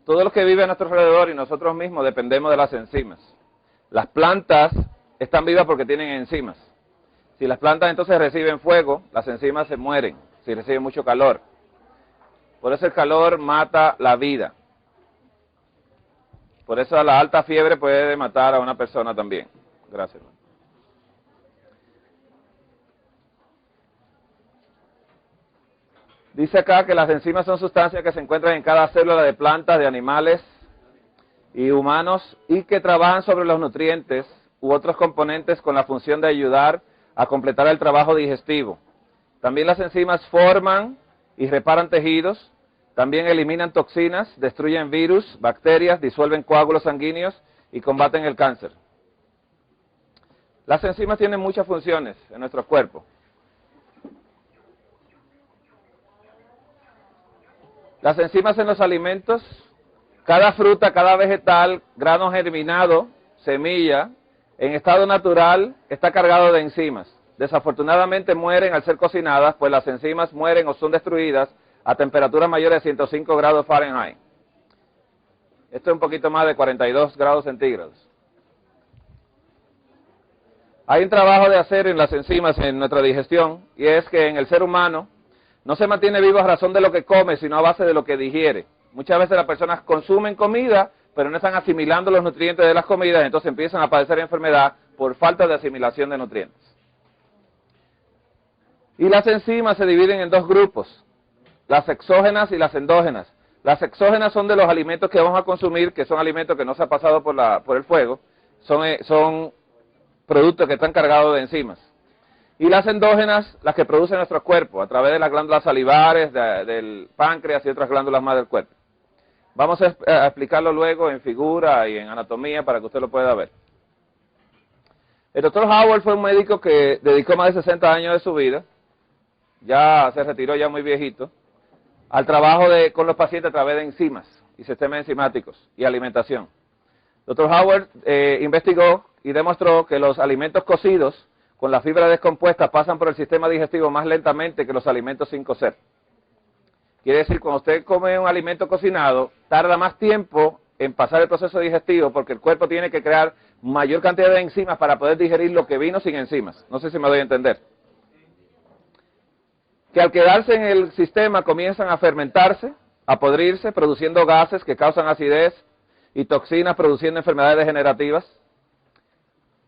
todo lo que vive a nuestro alrededor y nosotros mismos dependemos de las enzimas. Las plantas están vivas porque tienen enzimas. Si las plantas entonces reciben fuego, las enzimas se mueren, si reciben mucho calor. Por eso el calor mata la vida. Por eso la alta fiebre puede matar a una persona también. Gracias. Dice acá que las enzimas son sustancias que se encuentran en cada célula de plantas, de animales y humanos y que trabajan sobre los nutrientes u otros componentes con la función de ayudar a completar el trabajo digestivo. También las enzimas forman y reparan tejidos, también eliminan toxinas, destruyen virus, bacterias, disuelven coágulos sanguíneos y combaten el cáncer. Las enzimas tienen muchas funciones en nuestro cuerpo. Las enzimas en los alimentos, cada fruta, cada vegetal, grano germinado, semilla, en estado natural está cargado de enzimas. Desafortunadamente mueren al ser cocinadas, pues las enzimas mueren o son destruidas a temperaturas mayores de 105 grados Fahrenheit. Esto es un poquito más de 42 grados centígrados. Hay un trabajo de hacer en las enzimas en nuestra digestión, y es que en el ser humano no se mantiene vivo a razón de lo que come, sino a base de lo que digiere. Muchas veces las personas consumen comida, pero no están asimilando los nutrientes de las comidas, entonces empiezan a padecer enfermedad por falta de asimilación de nutrientes. Y las enzimas se dividen en dos grupos, las exógenas y las endógenas. Las exógenas son de los alimentos que vamos a consumir, que son alimentos que no se han pasado por el fuego, son productos que están cargados de enzimas. Y las endógenas, las que produce nuestro cuerpo, a través de las glándulas salivares, del páncreas y otras glándulas más del cuerpo. Vamos a explicarlo luego en figura y en anatomía para que usted lo pueda ver. El doctor Howard fue un médico que dedicó más de 60 años de su vida, ya se retiró ya muy viejito, al trabajo con los pacientes a través de enzimas y sistemas enzimáticos y alimentación. Dr. Howard investigó y demostró que los alimentos cocidos con la fibra descompuesta pasan por el sistema digestivo más lentamente que los alimentos sin cocer. Quiere decir, cuando usted come un alimento cocinado, tarda más tiempo en pasar el proceso digestivo porque el cuerpo tiene que crear mayor cantidad de enzimas para poder digerir lo que vino sin enzimas. No sé si me doy a entender. Que al quedarse en el sistema comienzan a fermentarse, a podrirse, produciendo gases que causan acidez y toxinas produciendo enfermedades degenerativas.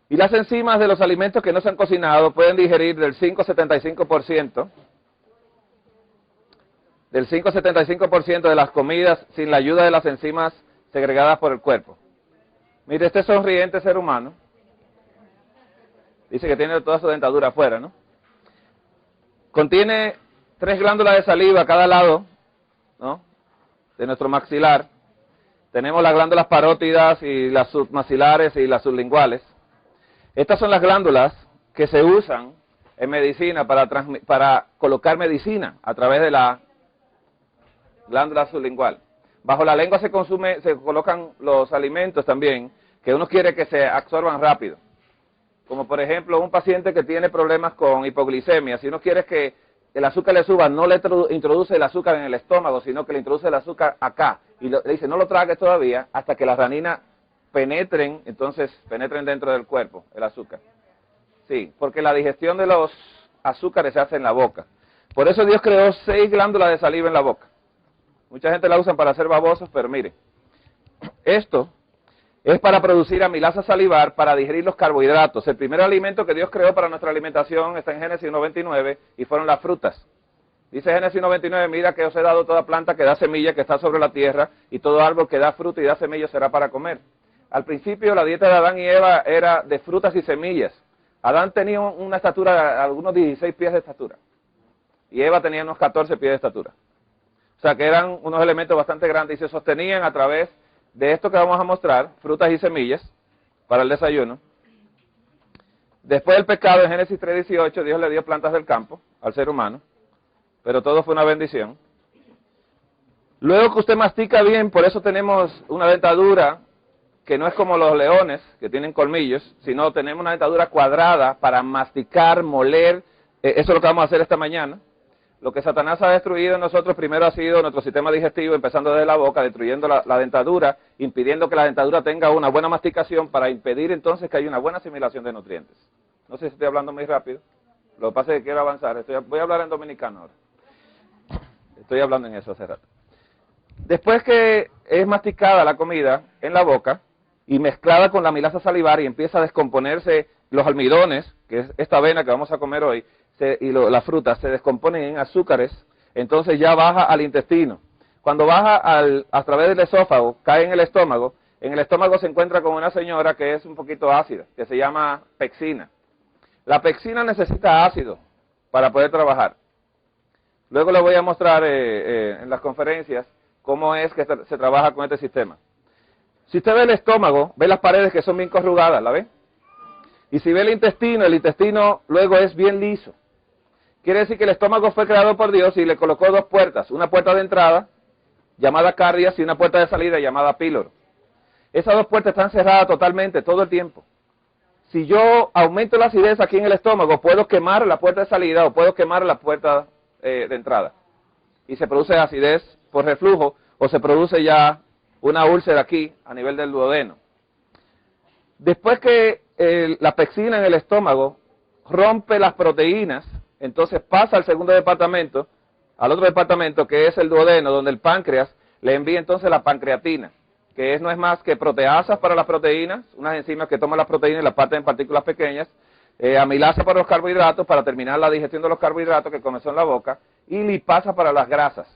Y las enzimas de los alimentos que no se han cocinado pueden digerir del 5 al 75%, de las comidas sin la ayuda de las enzimas segregadas por el cuerpo. Mire, este sonriente ser humano, dice que tiene toda su dentadura afuera, ¿no? Contiene 3 glándulas de saliva a cada lado, ¿no?, de nuestro maxilar. Tenemos las glándulas parótidas y las submaxilares y las sublinguales. Estas son las glándulas que se usan en medicina para colocar medicina a través de la glándula sublingual. Bajo la lengua se colocan los alimentos también, que uno quiere que se absorban rápido. Como por ejemplo un paciente que tiene problemas con hipoglicemia, si uno quiere que el azúcar le suba, no le introduce el azúcar en el estómago, sino que le introduce el azúcar acá. Y le dice, no lo tragues todavía hasta que las raninas penetren dentro del cuerpo, el azúcar. Sí, porque la digestión de los azúcares se hace en la boca. Por eso Dios creó 6 glándulas de saliva en la boca. Mucha gente la usan para hacer babosos, pero mire, esto es para producir amilasa salivar para digerir los carbohidratos. El primer alimento que Dios creó para nuestra alimentación está en Génesis 1:29 y fueron las frutas. Dice Génesis 1:29, mira que os he dado toda planta que da semilla que está sobre la tierra y todo árbol que da fruto y da semilla será para comer. Al principio la dieta de Adán y Eva era de frutas y semillas. Adán tenía una estatura de algunos 16 pies de estatura y Eva tenía unos 14 pies de estatura. O sea que eran unos elementos bastante grandes y se sostenían a través de esto que vamos a mostrar, frutas y semillas, para el desayuno. Después del pecado, en Génesis 3:18, Dios le dio plantas del campo al ser humano, pero todo fue una bendición. Luego que usted mastica bien, por eso tenemos una dentadura que no es como los leones, que tienen colmillos, sino tenemos una dentadura cuadrada para masticar, moler, eso es lo que vamos a hacer esta mañana, lo que Satanás ha destruido en nosotros primero ha sido nuestro sistema digestivo, empezando desde la boca, destruyendo la dentadura, impidiendo que la dentadura tenga una buena masticación para impedir entonces que haya una buena asimilación de nutrientes. No sé si estoy hablando muy rápido, lo que pasa es que quiero avanzar, voy a hablar en dominicano ahora. Estoy hablando en eso hace rato. Después que es masticada la comida en la boca y mezclada con la amilasa salivar y empieza a descomponerse los almidones, que es esta avena que vamos a comer hoy, las frutas se descomponen en azúcares, entonces ya baja al intestino. Cuando baja a través del esófago, cae en el estómago se encuentra con una señora que es un poquito ácida, que se llama pexina. La pexina necesita ácido para poder trabajar. Luego le voy a mostrar en las conferencias cómo es que se trabaja con este sistema. Si usted ve el estómago, ve las paredes que son bien corrugadas, ¿la ve? Y si ve el intestino luego es bien liso. Quiere decir que el estómago fue creado por Dios y le colocó dos puertas, una puerta de entrada, llamada cardias, y una puerta de salida, llamada píloro. Esas dos puertas están cerradas totalmente, todo el tiempo. Si yo aumento la acidez aquí en el estómago, puedo quemar la puerta de salida o puedo quemar la puerta de entrada. Y se produce acidez por reflujo o se produce ya una úlcera aquí a nivel del duodeno. Después que la pexina en el estómago rompe las proteínas, entonces pasa al segundo departamento, al otro departamento que es el duodeno, donde el páncreas le envía entonces la pancreatina, que no es más que proteasas para las proteínas, unas enzimas que toman las proteínas y las parten en partículas pequeñas, amilasa para los carbohidratos, para terminar la digestión de los carbohidratos que comenzó en la boca, y lipasa para las grasas.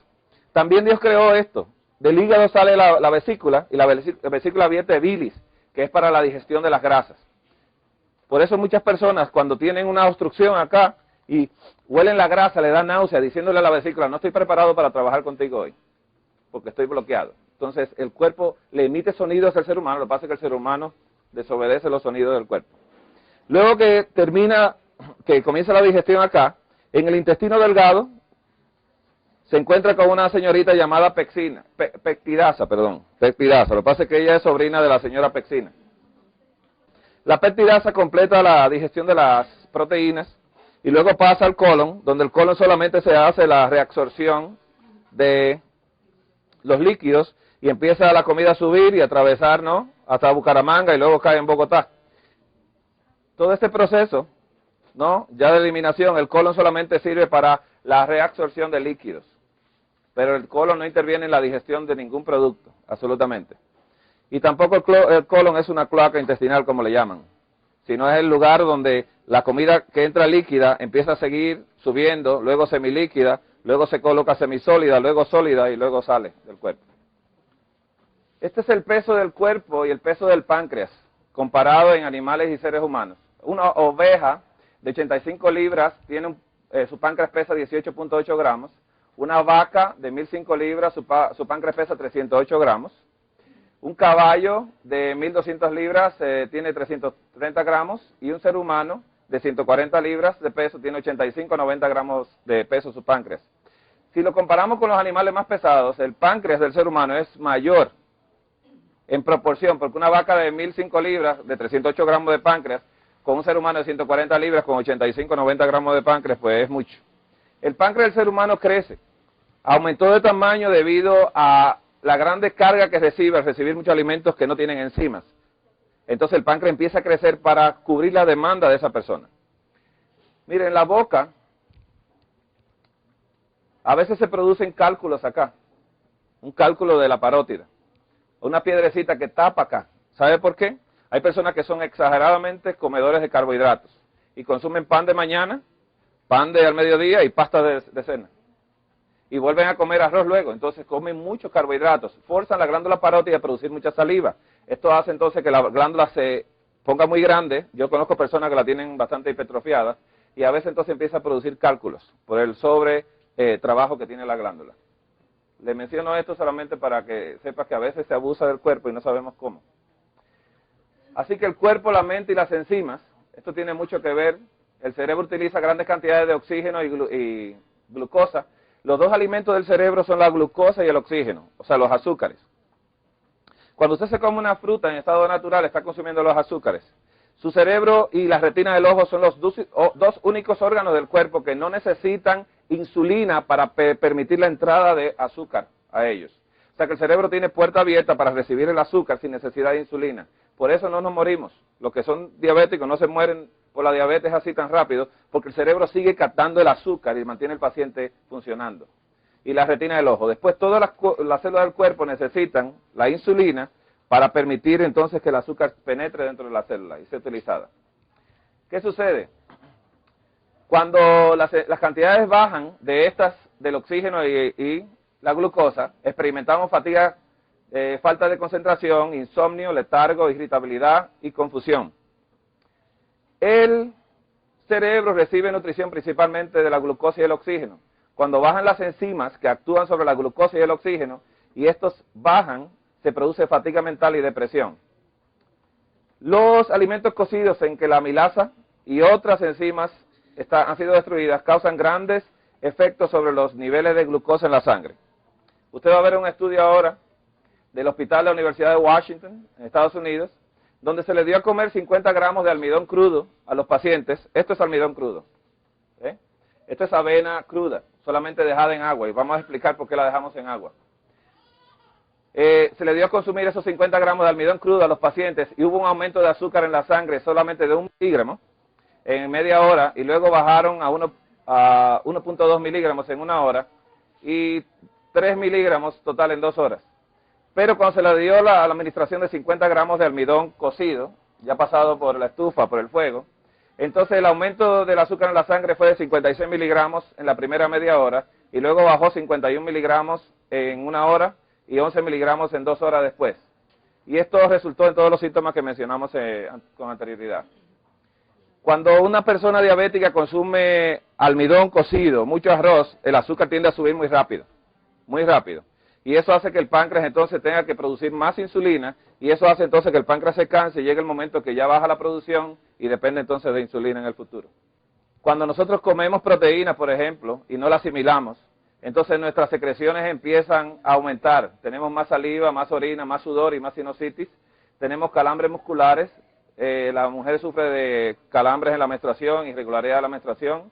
También Dios creó esto. Del hígado sale la vesícula, y la vesícula vierte bilis, que es para la digestión de las grasas. Por eso muchas personas cuando tienen una obstrucción acá y huelen la grasa, le dan náusea, diciéndole a la vesícula, no estoy preparado para trabajar contigo hoy, porque estoy bloqueado. Entonces el cuerpo le emite sonidos al ser humano, lo que pasa es que el ser humano desobedece los sonidos del cuerpo. Luego que comienza la digestión acá, en el intestino delgado, se encuentra con una señorita llamada pectidasa, lo que pasa es que ella es sobrina de la señora pexina. La pectidasa completa la digestión de las proteínas y luego pasa al colon, donde el colon solamente se hace la reabsorción de los líquidos y empieza la comida a subir y a atravesar, ¿no?, hasta Bucaramanga y luego cae en Bogotá. Todo este proceso, ¿no?, ya de eliminación, el colon solamente sirve para la reabsorción de líquidos. Pero el colon no interviene en la digestión de ningún producto, absolutamente. Y tampoco el colon es una cloaca intestinal, como le llaman, sino es el lugar donde la comida que entra líquida empieza a seguir subiendo, luego semilíquida, luego se coloca semisólida, luego sólida y luego sale del cuerpo. Este es el peso del cuerpo y el peso del páncreas, comparado en animales y seres humanos. Una oveja de 85 libras, su páncreas pesa 18.8 gramos. Una vaca de 1.005 libras, su páncreas pesa 308 gramos. Un caballo de 1.200 libras tiene 330 gramos. Y un ser humano de 140 libras de peso tiene 85-90 gramos de peso su páncreas. Si lo comparamos con los animales más pesados, el páncreas del ser humano es mayor en proporción, porque una vaca de 1.005 libras, de 308 gramos de páncreas, con un ser humano de 140 libras, con 85-90 gramos de páncreas, pues es mucho. El páncreas del ser humano crece, aumentó de tamaño debido a la grande carga que recibe al recibir muchos alimentos que no tienen enzimas. Entonces el páncreas empieza a crecer para cubrir la demanda de esa persona. Miren, la boca, a veces se producen cálculos acá, un cálculo de la parótida, una piedrecita que tapa acá. ¿Sabe por qué? Hay personas que son exageradamente comedores de carbohidratos y consumen pan de mañana, pan de al mediodía y pasta de cena. Y vuelven a comer arroz luego, entonces comen muchos carbohidratos, forzan la glándula parótida a producir mucha saliva. Esto hace entonces que la glándula se ponga muy grande. Yo conozco personas que la tienen bastante hipertrofiada y a veces entonces empieza a producir cálculos por el trabajo que tiene la glándula. Le menciono esto solamente para que sepas que a veces se abusa del cuerpo y no sabemos cómo. Así que el cuerpo, la mente y las enzimas, esto tiene mucho que ver. El cerebro utiliza grandes cantidades de oxígeno y glucosa. Los dos alimentos del cerebro son la glucosa y el oxígeno, o sea, los azúcares. Cuando usted se come una fruta en estado natural, está consumiendo los azúcares. Su cerebro y la retina del ojo son los dos únicos órganos del cuerpo que no necesitan insulina para permitir la entrada de azúcar a ellos. O sea que el cerebro tiene puerta abierta para recibir el azúcar sin necesidad de insulina. Por eso no nos morimos. Los que son diabéticos no se mueren por la diabetes así tan rápido, porque el cerebro sigue captando el azúcar y mantiene al paciente funcionando. Y la retina del ojo. Después todas las células del cuerpo necesitan la insulina para permitir entonces que el azúcar penetre dentro de la célula y sea utilizada. ¿Qué sucede? Cuando las cantidades bajan de del oxígeno y la glucosa, experimentamos fatiga, falta de concentración, insomnio, letargo, irritabilidad y confusión. El cerebro recibe nutrición principalmente de la glucosa y el oxígeno. Cuando bajan las enzimas que actúan sobre la glucosa y el oxígeno, y estos bajan, se produce fatiga mental y depresión. Los alimentos cocidos en que la amilasa y otras enzimas han sido destruidas causan grandes efectos sobre los niveles de glucosa en la sangre. Usted va a ver un estudio ahora del hospital de la Universidad de Washington, en Estados Unidos, donde se le dio a comer 50 gramos de almidón crudo a los pacientes. Esto es almidón crudo. Esto es avena cruda, solamente dejada en agua, y vamos a explicar por qué la dejamos en agua. Se le dio a consumir esos 50 gramos de almidón crudo a los pacientes y hubo un aumento de azúcar en la sangre solamente de 1 miligramo en media hora, y luego bajaron a 1.2 miligramos en 1 hora y 3 miligramos total en 2 horas. Pero cuando se le dio la administración de 50 gramos de almidón cocido, ya pasado por la estufa, por el fuego, entonces el aumento del azúcar en la sangre fue de 56 miligramos en la primera media hora, y luego bajó 51 miligramos en 1 hora y 11 miligramos en 2 horas después. Y esto resultó en todos los síntomas que mencionamos con anterioridad. Cuando una persona diabética consume almidón cocido, mucho arroz, el azúcar tiende a subir muy rápido, muy rápido. Y eso hace que el páncreas entonces tenga que producir más insulina, y eso hace entonces que el páncreas se canse y llegue el momento que ya baja la producción y depende entonces de insulina en el futuro. Cuando nosotros comemos proteínas, por ejemplo, y no la asimilamos, entonces nuestras secreciones empiezan a aumentar. Tenemos más saliva, más orina, más sudor y más sinusitis. Tenemos calambres musculares. La mujer sufre de calambres en la menstruación, irregularidad de la menstruación.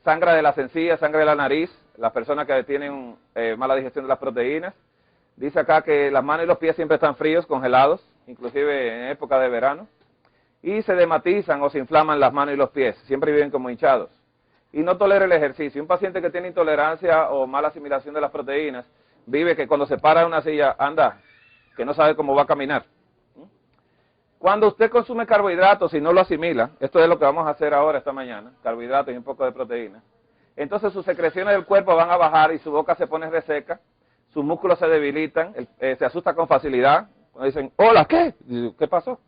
Sangra de las encías, sangra de la nariz. Las personas que tienen mala digestión de las proteínas. Dice acá que las manos y los pies siempre están fríos, congelados, inclusive en época de verano. Y se dermatizan o se inflaman las manos y los pies. Siempre viven como hinchados. Y no tolera el ejercicio. Un paciente que tiene intolerancia o mala asimilación de las proteínas, vive que cuando se para de una silla, anda, que no sabe cómo va a caminar. Cuando usted consume carbohidratos y no lo asimila, esto es lo que vamos a hacer ahora esta mañana, carbohidratos y un poco de proteína, entonces sus secreciones del cuerpo van a bajar y su boca se pone reseca, sus músculos se debilitan, se asusta con facilidad. Cuando dicen, hola, ¿qué? ¿Qué pasó?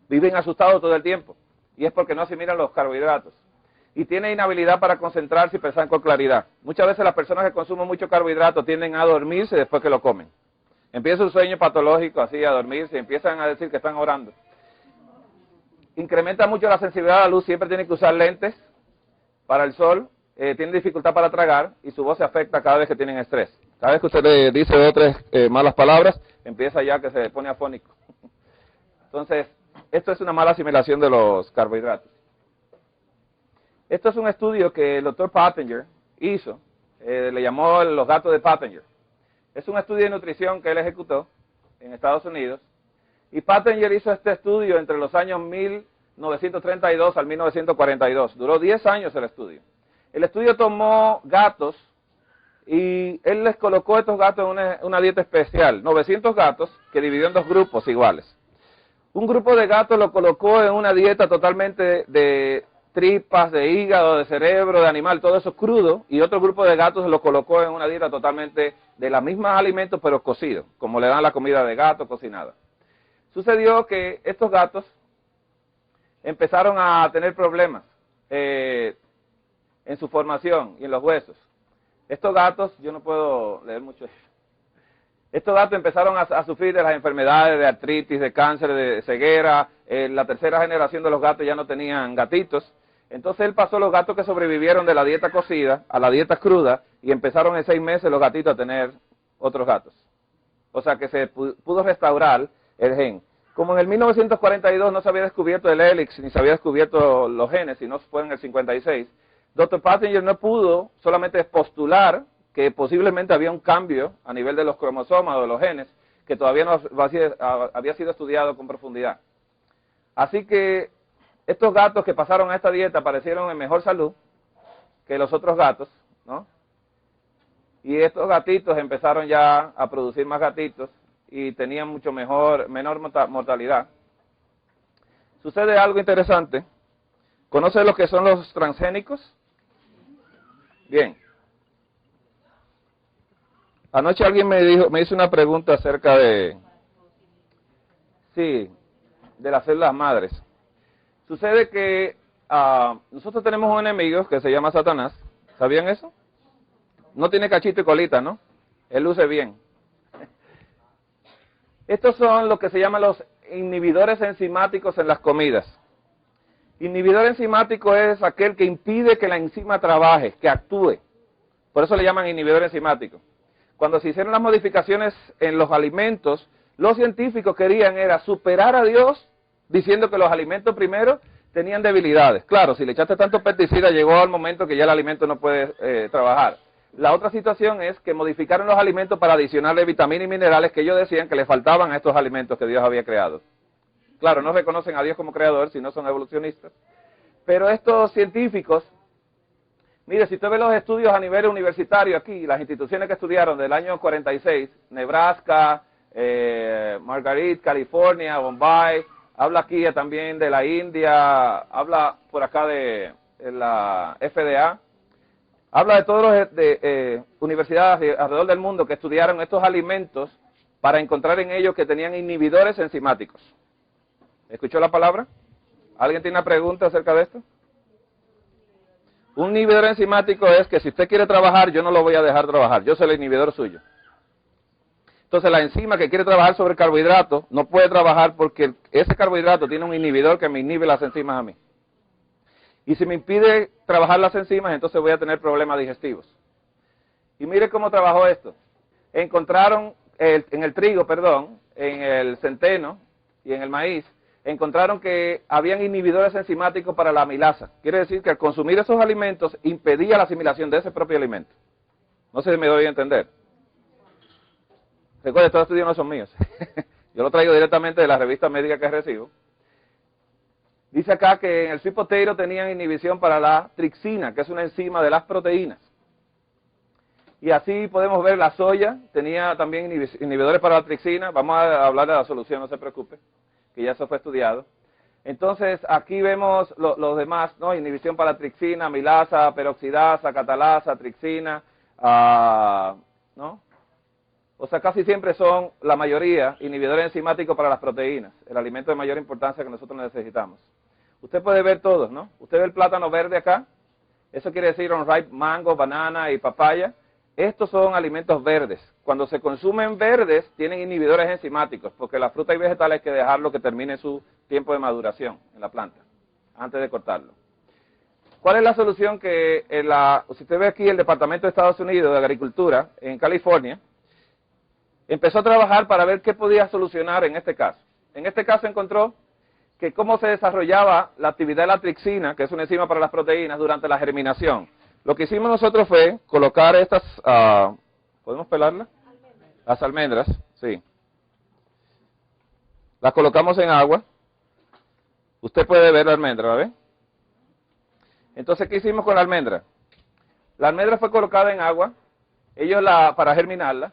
Viven asustados todo el tiempo, y es porque no asimilan los carbohidratos. Y tiene inhabilidad para concentrarse y pensar con claridad. Muchas veces las personas que consumen mucho carbohidrato tienden a dormirse después que lo comen. Empieza un sueño patológico así, a dormirse, y empiezan a decir que están orando. Incrementa mucho la sensibilidad a la luz, siempre tienen que usar lentes para el sol, tienen dificultad para tragar, y su voz se afecta cada vez que tienen estrés. Cada vez que usted le dice 2 o 3 malas palabras, empieza ya que se pone afónico. Entonces, esto es una mala asimilación de los carbohidratos. Esto es un estudio que el doctor Pottenger hizo, le llamó los datos de Pottenger. Es un estudio de nutrición que él ejecutó en Estados Unidos, y Pottenger hizo este estudio entre los años 1932 al 1942. Duró 10 años el estudio. El estudio tomó gatos y él les colocó a estos gatos en una dieta especial, 900 gatos que dividió en 2 grupos iguales. Un grupo de gatos lo colocó en una dieta totalmente de tripas, de hígado, de cerebro, de animal, todo eso crudo, y otro grupo de gatos lo colocó en una dieta totalmente de los mismos alimentos pero cocidos, como le dan la comida de gato cocinada. Sucedió que estos gatos empezaron a tener problemas en su formación y en los huesos. Estos gatos, yo no puedo leer mucho eso. Estos gatos empezaron a sufrir de las enfermedades de artritis, de cáncer, de ceguera. La tercera generación de los gatos ya no tenían gatitos. Entonces él pasó los gatos que sobrevivieron de la dieta cocida a la dieta cruda, y empezaron en 6 meses los gatitos a tener otros gatos. O sea que se pudo restaurar el gen. Como en el 1942 no se había descubierto el hélix, ni se había descubierto los genes, sino fue en el 56, Dr. Passinger no pudo solamente postular que posiblemente había un cambio a nivel de los cromosomas o de los genes que todavía no había sido estudiado con profundidad. Así que estos gatos que pasaron a esta dieta aparecieron en mejor salud que los otros gatos, ¿no? Y estos gatitos empezaron ya a producir más gatitos y tenían mucho menor mortalidad. Sucede algo interesante. ¿Conoce lo que son los transgénicos? Bien. Anoche alguien me hizo una pregunta acerca de las células madres. Sucede que nosotros tenemos un enemigo que se llama Satanás. ¿Sabían eso? No tiene cachito y colita, ¿no? Él luce bien. Estos son lo que se llaman los inhibidores enzimáticos en las comidas. Inhibidor enzimático es aquel que impide que la enzima trabaje, que actúe. Por eso le llaman inhibidor enzimático. Cuando se hicieron las modificaciones en los alimentos, los científicos querían era superar a Dios diciendo que los alimentos primero tenían debilidades. Claro, si le echaste tanto pesticida llegó al momento que ya el alimento no puede trabajar. La otra situación es que modificaron los alimentos para adicionarle vitaminas y minerales que ellos decían que le faltaban a estos alimentos que Dios había creado. Claro, no reconocen a Dios como creador, sino son evolucionistas. Pero estos científicos, mire, si usted ve los estudios a nivel universitario aquí, las instituciones que estudiaron del año 46, Nebraska, Marguerite, California, Bombay, habla aquí también de la India, habla por acá de la FDA, habla de todas las universidades alrededor del mundo que estudiaron estos alimentos para encontrar en ellos que tenían inhibidores enzimáticos. ¿Escuchó la palabra? ¿Alguien tiene una pregunta acerca de esto? Un inhibidor enzimático es que si usted quiere trabajar, yo no lo voy a dejar trabajar, yo soy el inhibidor suyo. Entonces la enzima que quiere trabajar sobre el carbohidrato no puede trabajar porque ese carbohidrato tiene un inhibidor que me inhibe las enzimas a mí. Y si me impide trabajar las enzimas, entonces voy a tener problemas digestivos. Y mire cómo trabajó esto. Encontraron en el trigo, en el centeno y en el maíz, encontraron que habían inhibidores enzimáticos para la amilasa. Quiere decir que al consumir esos alimentos impedía la asimilación de ese propio alimento. No sé si me doy a entender. Recuerde, estos estudios no son míos. Yo lo traigo directamente de la revista médica que recibo. Dice acá que en el sweet potato tenían inhibición para la tripsina, que es una enzima de las proteínas. Y así podemos ver la soya, tenía también inhibidores para la tripsina. Vamos a hablar de la solución, no se preocupe, que ya eso fue estudiado. Entonces, aquí vemos los demás, ¿no? Inhibición para la tripsina, amilasa, peroxidasa, catalasa, tripsina, ¿no? O sea, casi siempre son, la mayoría, inhibidores enzimáticos para las proteínas, el alimento de mayor importancia que nosotros necesitamos. Usted puede ver todos, ¿no? Usted ve el plátano verde acá, eso quiere decir on-ripe mango, banana y papaya. Estos son alimentos verdes. Cuando se consumen verdes, tienen inhibidores enzimáticos, porque la fruta y vegetal hay que dejarlo que termine su tiempo de maduración en la planta, antes de cortarlo. ¿Cuál es la solución que, si usted ve aquí el Departamento de Estados Unidos de Agricultura, en California, empezó a trabajar para ver qué podía solucionar en este caso. En este caso encontró que cómo se desarrollaba la actividad de la tripsina, que es una enzima para las proteínas, durante la germinación. Lo que hicimos nosotros fue colocar estas, ¿podemos pelarlas? Las almendras, sí. Las colocamos en agua. Usted puede ver la almendra, ¿ve? Entonces, ¿qué hicimos con la almendra? La almendra fue colocada en agua, para germinarla.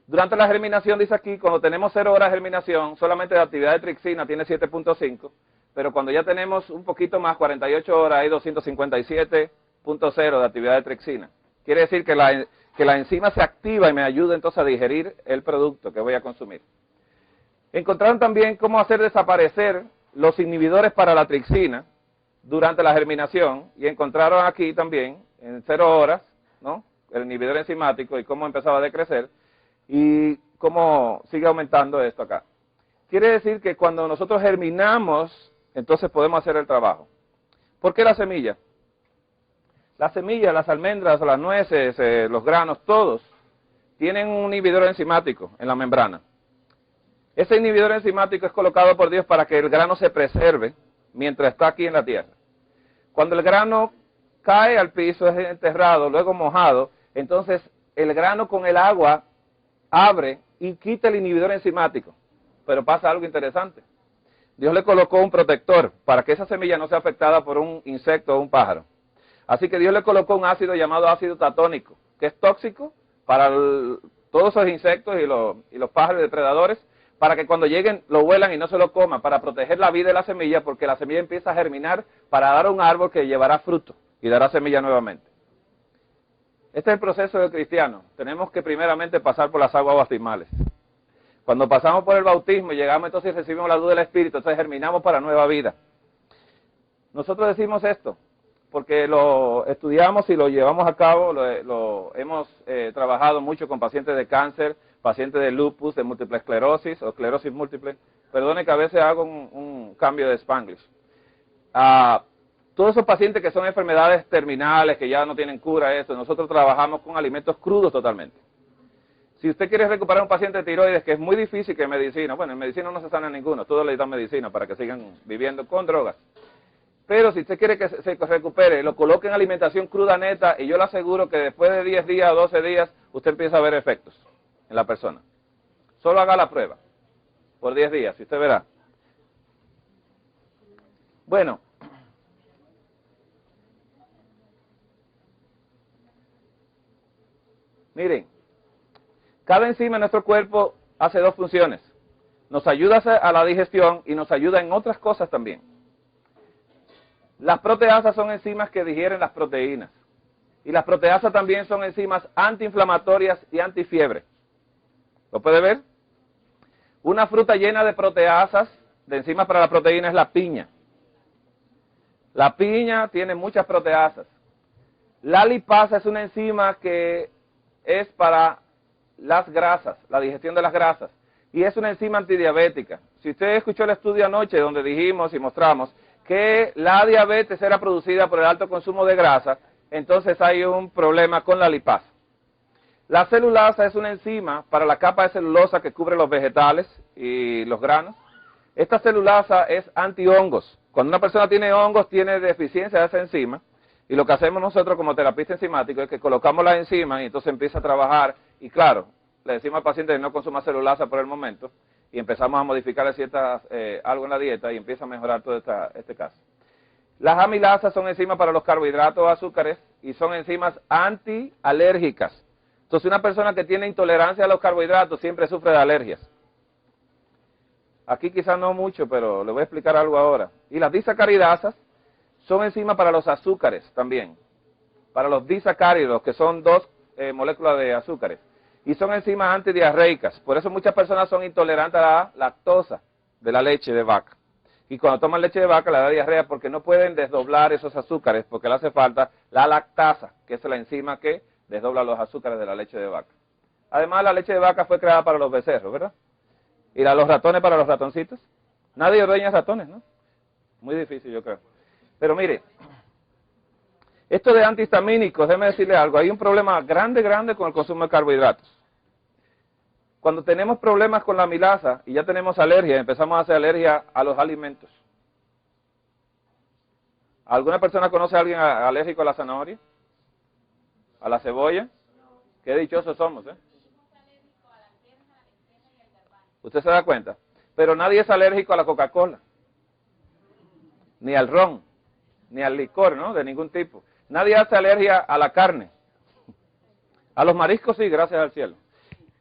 Durante la germinación, dice aquí, cuando tenemos 0 horas de germinación, solamente la actividad de tripsina tiene 7.5, pero cuando ya tenemos un poquito más, 48 horas, hay 257.0 de actividad de tripsina. Quiere decir que la enzima se activa y me ayuda entonces a digerir el producto que voy a consumir. Encontraron también cómo hacer desaparecer los inhibidores para la tripsina durante la germinación, y encontraron aquí también, en 0 horas, ¿no?, el inhibidor enzimático y cómo empezaba a decrecer. Y cómo sigue aumentando esto acá. Quiere decir que cuando nosotros germinamos, entonces podemos hacer el trabajo. ¿Por qué la semilla? La semilla, las almendras, las nueces, los granos, todos tienen un inhibidor enzimático en la membrana. Ese inhibidor enzimático es colocado por Dios para que el grano se preserve mientras está aquí en la tierra. Cuando el grano cae al piso, es enterrado, luego mojado, entonces el grano con el agua abre y quita el inhibidor enzimático. Pero pasa algo interesante. Dios le colocó un protector para que esa semilla no sea afectada por un insecto o un pájaro. Así que Dios le colocó un ácido llamado ácido tatónico, que es tóxico para todos esos insectos y los pájaros y depredadores, para que cuando lleguen lo huelan y no se lo coman, para proteger la vida de la semilla, porque la semilla empieza a germinar para dar un árbol que llevará fruto y dará semilla nuevamente. Este es el proceso del cristiano. Tenemos que primeramente pasar por las aguas bautismales. Cuando pasamos por el bautismo y llegamos entonces y recibimos la luz del Espíritu, entonces germinamos para nueva vida. Nosotros decimos esto porque lo estudiamos y lo llevamos a cabo, lo hemos trabajado mucho con pacientes de cáncer, pacientes de lupus, de múltiple esclerosis o esclerosis múltiple. Perdone que a veces hago un cambio de Spanglish. Todos esos pacientes que son enfermedades terminales, que ya no tienen cura, nosotros trabajamos con alimentos crudos totalmente. Si usted quiere recuperar un paciente de tiroides, que es muy difícil que en medicina, bueno, en medicina no se sana ninguno, todos le dan medicina para que sigan viviendo con drogas. Pero si usted quiere que se recupere, lo coloque en alimentación cruda neta y yo le aseguro que después de 10 días o 12 días, usted empieza a ver efectos en la persona. Solo haga la prueba por 10 días y usted verá. Bueno. Miren, cada enzima en nuestro cuerpo hace dos funciones. Nos ayuda a la digestión y nos ayuda en otras cosas también. Las proteasas son enzimas que digieren las proteínas. Y las proteasas también son enzimas antiinflamatorias y antifiebre. ¿Lo puede ver? Una fruta llena de proteasas, de enzimas para la proteína, es la piña. La piña tiene muchas proteasas. La lipasa es una enzima que es para las grasas, la digestión de las grasas. Y es una enzima antidiabética. Si usted escuchó el estudio anoche donde dijimos y mostramos que la diabetes era producida por el alto consumo de grasa, entonces hay un problema con la lipasa. La celulasa es una enzima para la capa de celulosa que cubre los vegetales y los granos. Esta celulasa es antihongos. Cuando una persona tiene hongos, tiene deficiencia de esa enzima. Y lo que hacemos nosotros como terapista enzimático es que colocamos la enzima y entonces empieza a trabajar. Y claro, le decimos al paciente que no consuma celulasa por el momento y empezamos a modificarle algo en la dieta y empieza a mejorar todo este caso. Las amilasas son enzimas para los carbohidratos o azúcares y son enzimas antialérgicas. Entonces una persona que tiene intolerancia a los carbohidratos siempre sufre de alergias. Aquí quizás no mucho, pero le voy a explicar algo ahora. Y las disacaridasas son enzimas para los azúcares también, para los disacáridos, que son dos moléculas de azúcares. Y son enzimas antidiarreicas. Por eso muchas personas son intolerantes a la lactosa de la leche de vaca. Y cuando toman leche de vaca le da diarrea porque no pueden desdoblar esos azúcares, porque le hace falta la lactasa, que es la enzima que desdobla los azúcares de la leche de vaca. Además, la leche de vaca fue creada para los becerros, ¿verdad? Y los ratones para los ratoncitos. Nadie ordeña ratones, ¿no? Muy difícil, yo creo. Pero mire, esto de antihistamínicos, déjeme decirle algo, hay un problema grande con el consumo de carbohidratos. Cuando tenemos problemas con la amilasa y ya tenemos alergia, empezamos a hacer alergia a los alimentos. ¿Alguna persona conoce a alguien alérgico a la zanahoria? ¿A la cebolla? Qué dichosos somos, ¿eh? ¿Usted se da cuenta? Pero nadie es alérgico a la Coca-Cola, ni al ron, ni al licor, ¿no? De ningún tipo. Nadie hace alergia a la carne. A los mariscos sí, gracias al cielo.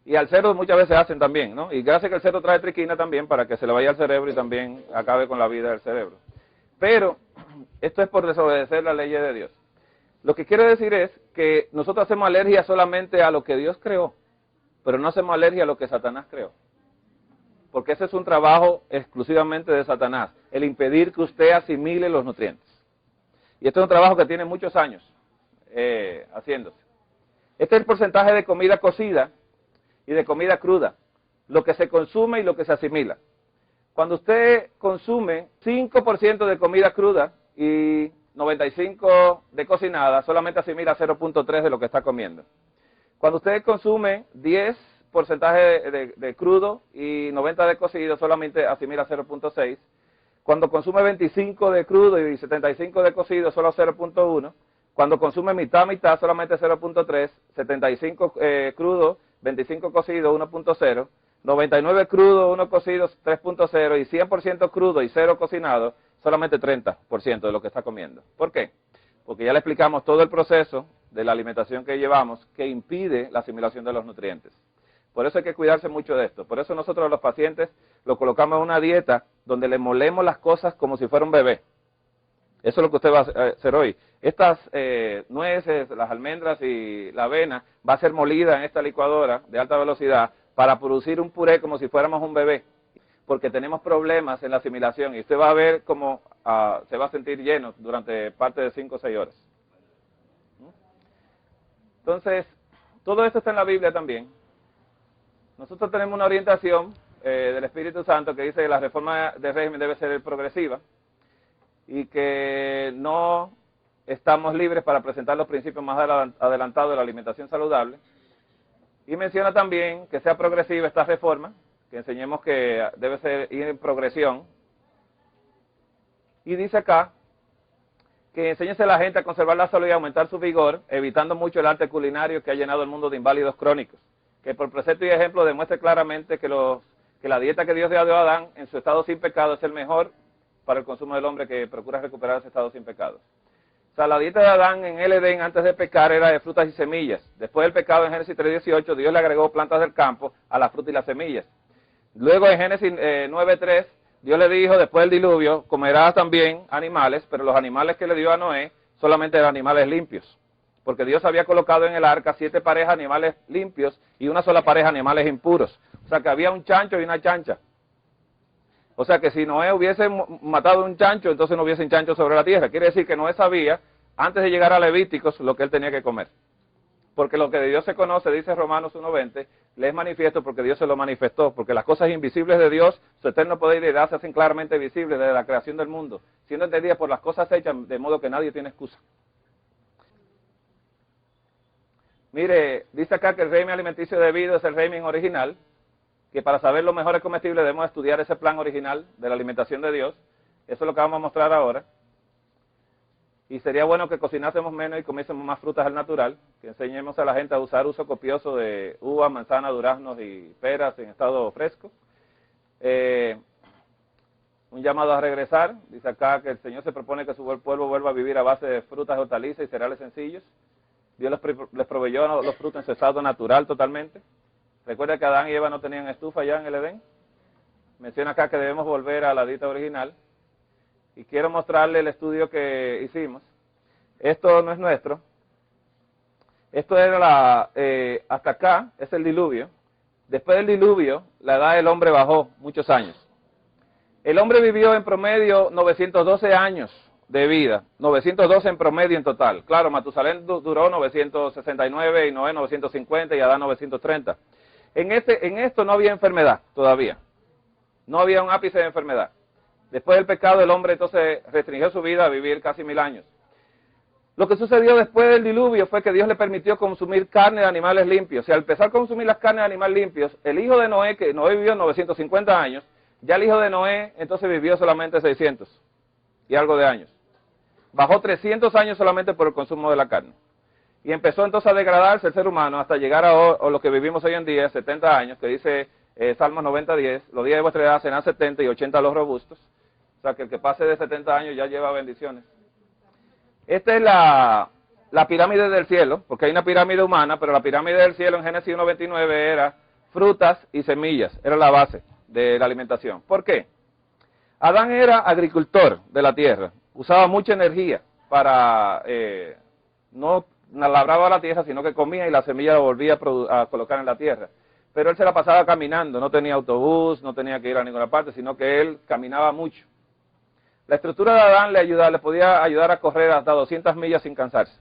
Y al cerdo muchas veces hacen también, ¿no? Y gracias que el cerdo trae triquina también para que se le vaya al cerebro y también acabe con la vida del cerebro. Pero esto es por desobedecer la ley de Dios. Lo que quiero decir es que nosotros hacemos alergia solamente a lo que Dios creó, pero no hacemos alergia a lo que Satanás creó. Porque ese es un trabajo exclusivamente de Satanás, el impedir que usted asimile los nutrientes. Y este es un trabajo que tiene muchos años haciéndose. Este es el porcentaje de comida cocida y de comida cruda, lo que se consume y lo que se asimila. Cuando usted consume 5% de comida cruda y 95% de cocinada, solamente asimila 0.3 de lo que está comiendo. Cuando usted consume 10% de crudo y 90% de cocido, solamente asimila 0.6. Cuando consume 25% de crudo y 75% de cocido, solo 0.1. Cuando consume mitad, mitad, solamente 0.3, 75 crudo, 25 cocido, 1.0, 99 crudo, 1 cocido, 3.0, y 100% crudo y 0 cocinado, solamente 30% de lo que está comiendo. ¿Por qué? Porque ya le explicamos todo el proceso de la alimentación que llevamos que impide la asimilación de los nutrientes. Por eso hay que cuidarse mucho de esto. Por eso nosotros a los pacientes lo colocamos en una dieta donde le molemos las cosas como si fuera un bebé. Eso es lo que usted va a hacer hoy. Estas nueces, las almendras y la avena va a ser molida en esta licuadora de alta velocidad para producir un puré como si fuéramos un bebé. Porque tenemos problemas en la asimilación y usted va a ver cómo se va a sentir lleno durante parte de 5 o 6 horas. Entonces, todo esto está en la Biblia también. Nosotros tenemos una orientación del Espíritu Santo que dice que la reforma del régimen debe ser progresiva y que no estamos libres para presentar los principios más adelantados de la alimentación saludable. Y menciona también que sea progresiva esta reforma, que enseñemos que debe ser ir en progresión. Y dice acá que enséñese a la gente a conservar la salud y aumentar su vigor, evitando mucho el arte culinario que ha llenado el mundo de inválidos crónicos. Que por precepto y ejemplo demuestre claramente que la dieta que Dios dio a Adán en su estado sin pecado es el mejor para el consumo del hombre que procura recuperar ese estado sin pecado. O sea, la dieta de Adán en el Edén antes de pecar era de frutas y semillas. Después del pecado en Génesis 3:18, Dios le agregó plantas del campo a la fruta y las semillas. Luego en Génesis 9:3, Dios le dijo, después del diluvio, comerás también animales, pero los animales que le dio a Noé solamente eran animales limpios. Porque Dios había colocado en el arca 7 parejas de animales limpios y una sola pareja de animales impuros. O sea que había un chancho y una chancha. O sea que si Noé hubiese matado un chancho, entonces no hubiesen chanchos sobre la tierra. Quiere decir que Noé sabía, antes de llegar a Levíticos, lo que él tenía que comer. Porque lo que de Dios se conoce, dice Romanos 1:20, le es manifiesto porque Dios se lo manifestó. Porque las cosas invisibles de Dios, su eterno poder y deidad se hacen claramente visibles desde la creación del mundo, siendo entendidas por las cosas hechas, de modo que nadie tiene excusa. Mire, dice acá que el régimen alimenticio debido es el régimen original, que para saber los mejores comestibles debemos estudiar ese plan original de la alimentación de Dios. Eso es lo que vamos a mostrar ahora. Y sería bueno que cocinásemos menos y comiésemos más frutas al natural, que enseñemos a la gente a usar uso copioso de uvas, manzanas, duraznos y peras en estado fresco. Un llamado a regresar, dice acá que el Señor se propone que su pueblo vuelva a vivir a base de frutas, hortalizas y cereales sencillos. Dios les proveyó los frutos en su estado natural totalmente. Recuerda que Adán y Eva no tenían estufa ya en el Edén. Menciona acá que debemos volver a la dieta original. Y quiero mostrarle el estudio que hicimos. Esto no es nuestro. Esto era hasta acá, es el diluvio. Después del diluvio, la edad del hombre bajó muchos años. El hombre vivió en promedio 912 años de vida, 912 en promedio en total. Claro, Matusalén duró 969 y Noé 950 y Adán 930. En esto no había enfermedad todavía. No había un ápice de enfermedad. Después del pecado el hombre entonces restringió su vida a vivir casi 1000 años. Lo que sucedió después del diluvio fue que Dios le permitió consumir carne de animales limpios. Y al empezar a consumir las carnes de animales limpios, el hijo de Noé, que Noé vivió 950 años, ya el hijo de Noé entonces vivió solamente 600 y algo de años. Bajó 300 años solamente por el consumo de la carne. Y empezó entonces a degradarse el ser humano hasta llegar a lo que vivimos hoy en día, 70 años, que dice Salmos 90:10, los días de vuestra edad serán 70 y 80 los robustos. O sea que el que pase de 70 años ya lleva bendiciones. Esta es la pirámide del cielo, porque hay una pirámide humana, pero la pirámide del cielo en Génesis 1:29 era frutas y semillas, era la base de la alimentación. ¿Por qué? Adán era agricultor de la tierra, usaba mucha energía para, no labraba la tierra, sino que comía y la semilla la volvía a colocar en la tierra. Pero él se la pasaba caminando, no tenía autobús, no tenía que ir a ninguna parte, sino que él caminaba mucho. La estructura de Adán le podía ayudar a correr hasta 200 millas sin cansarse.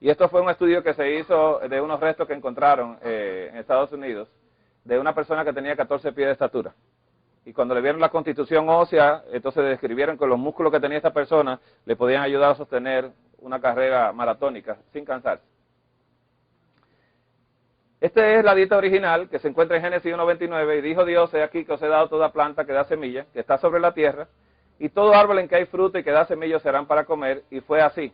Y esto fue un estudio que se hizo de unos restos que encontraron en Estados Unidos, de una persona que tenía 14 pies de estatura. Y cuando le vieron la constitución ósea, entonces describieron que los músculos que tenía esta persona le podían ayudar a sostener una carrera maratónica sin cansarse. Esta es la dieta original que se encuentra en Génesis 1:29, y dijo Dios, he aquí que os he dado toda planta que da semilla, que está sobre la tierra, y todo árbol en que hay fruto y que da semilla serán para comer, y fue así.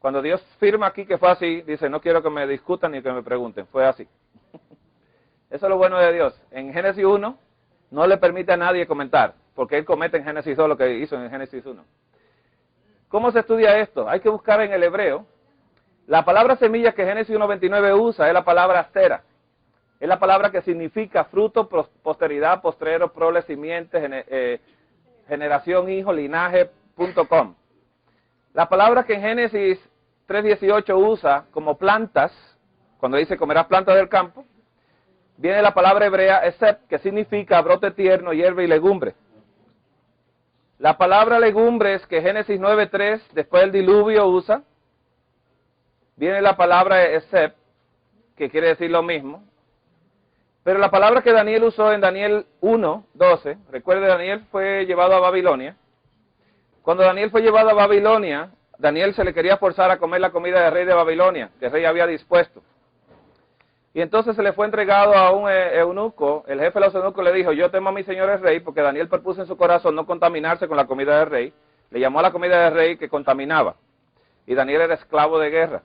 Cuando Dios firma aquí que fue así, dice, no quiero que me discutan ni que me pregunten, fue así. Eso es lo bueno de Dios. En Génesis 1 no le permite a nadie comentar, porque Él comete en Génesis 2 lo que hizo en Génesis 1. ¿Cómo se estudia esto? Hay que buscar en el hebreo. La palabra semilla que Génesis 1:29 usa es la palabra astera. Es la palabra que significa fruto, posteridad, postrero, prole, simiente, generación, hijo, linaje, .com. La palabra que en Génesis 3:18 usa como plantas, cuando dice comerás plantas del campo, viene la palabra hebrea esep, que significa brote tierno, hierba y legumbre. La palabra legumbres que Génesis 9:3, después del diluvio, usa, viene la palabra esep, que quiere decir lo mismo. Pero la palabra que Daniel usó en Daniel 1:12, recuerde, Daniel fue llevado a Babilonia. Cuando Daniel fue llevado a Babilonia, Daniel se le quería forzar a comer la comida del rey de Babilonia, que el rey había dispuesto. Y entonces se le fue entregado a un eunuco. El jefe de los eunucos le dijo, yo temo a mi señor el rey, porque Daniel propuso en su corazón no contaminarse con la comida del rey. Le llamó a la comida del rey que contaminaba. Y Daniel era esclavo de guerra.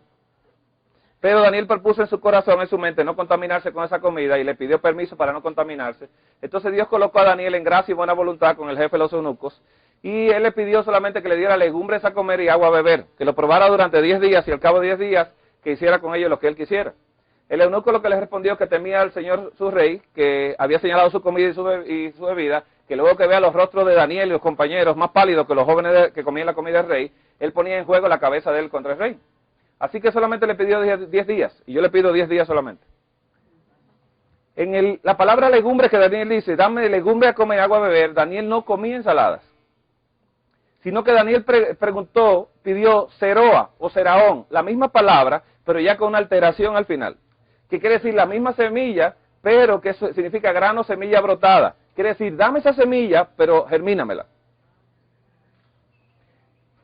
Pero Daniel propuso en su corazón, en su mente, no contaminarse con esa comida y le pidió permiso para no contaminarse. Entonces Dios colocó a Daniel en gracia y buena voluntad con el jefe de los eunucos. Y él le pidió solamente que le diera legumbres a comer y agua a beber. Que lo probara durante 10 días y al cabo de 10 días que hiciera con ellos lo que él quisiera. El eunuco lo que le respondió que temía al Señor su rey, que había señalado su comida y su bebida, que luego que vea los rostros de Daniel y los compañeros más pálidos que los jóvenes que comían la comida del rey, él ponía en juego la cabeza de él contra el rey. Así que solamente le pidió 10 días, y yo le pido 10 días solamente. En la palabra legumbre que Daniel dice, dame legumbre a comer y agua a beber, Daniel no comía ensaladas, sino que Daniel preguntó, pidió ceroa o ceraón, la misma palabra, pero ya con una alteración al final. Que quiere decir la misma semilla, pero que significa grano, semilla brotada. Quiere decir, dame esa semilla, pero germínamela.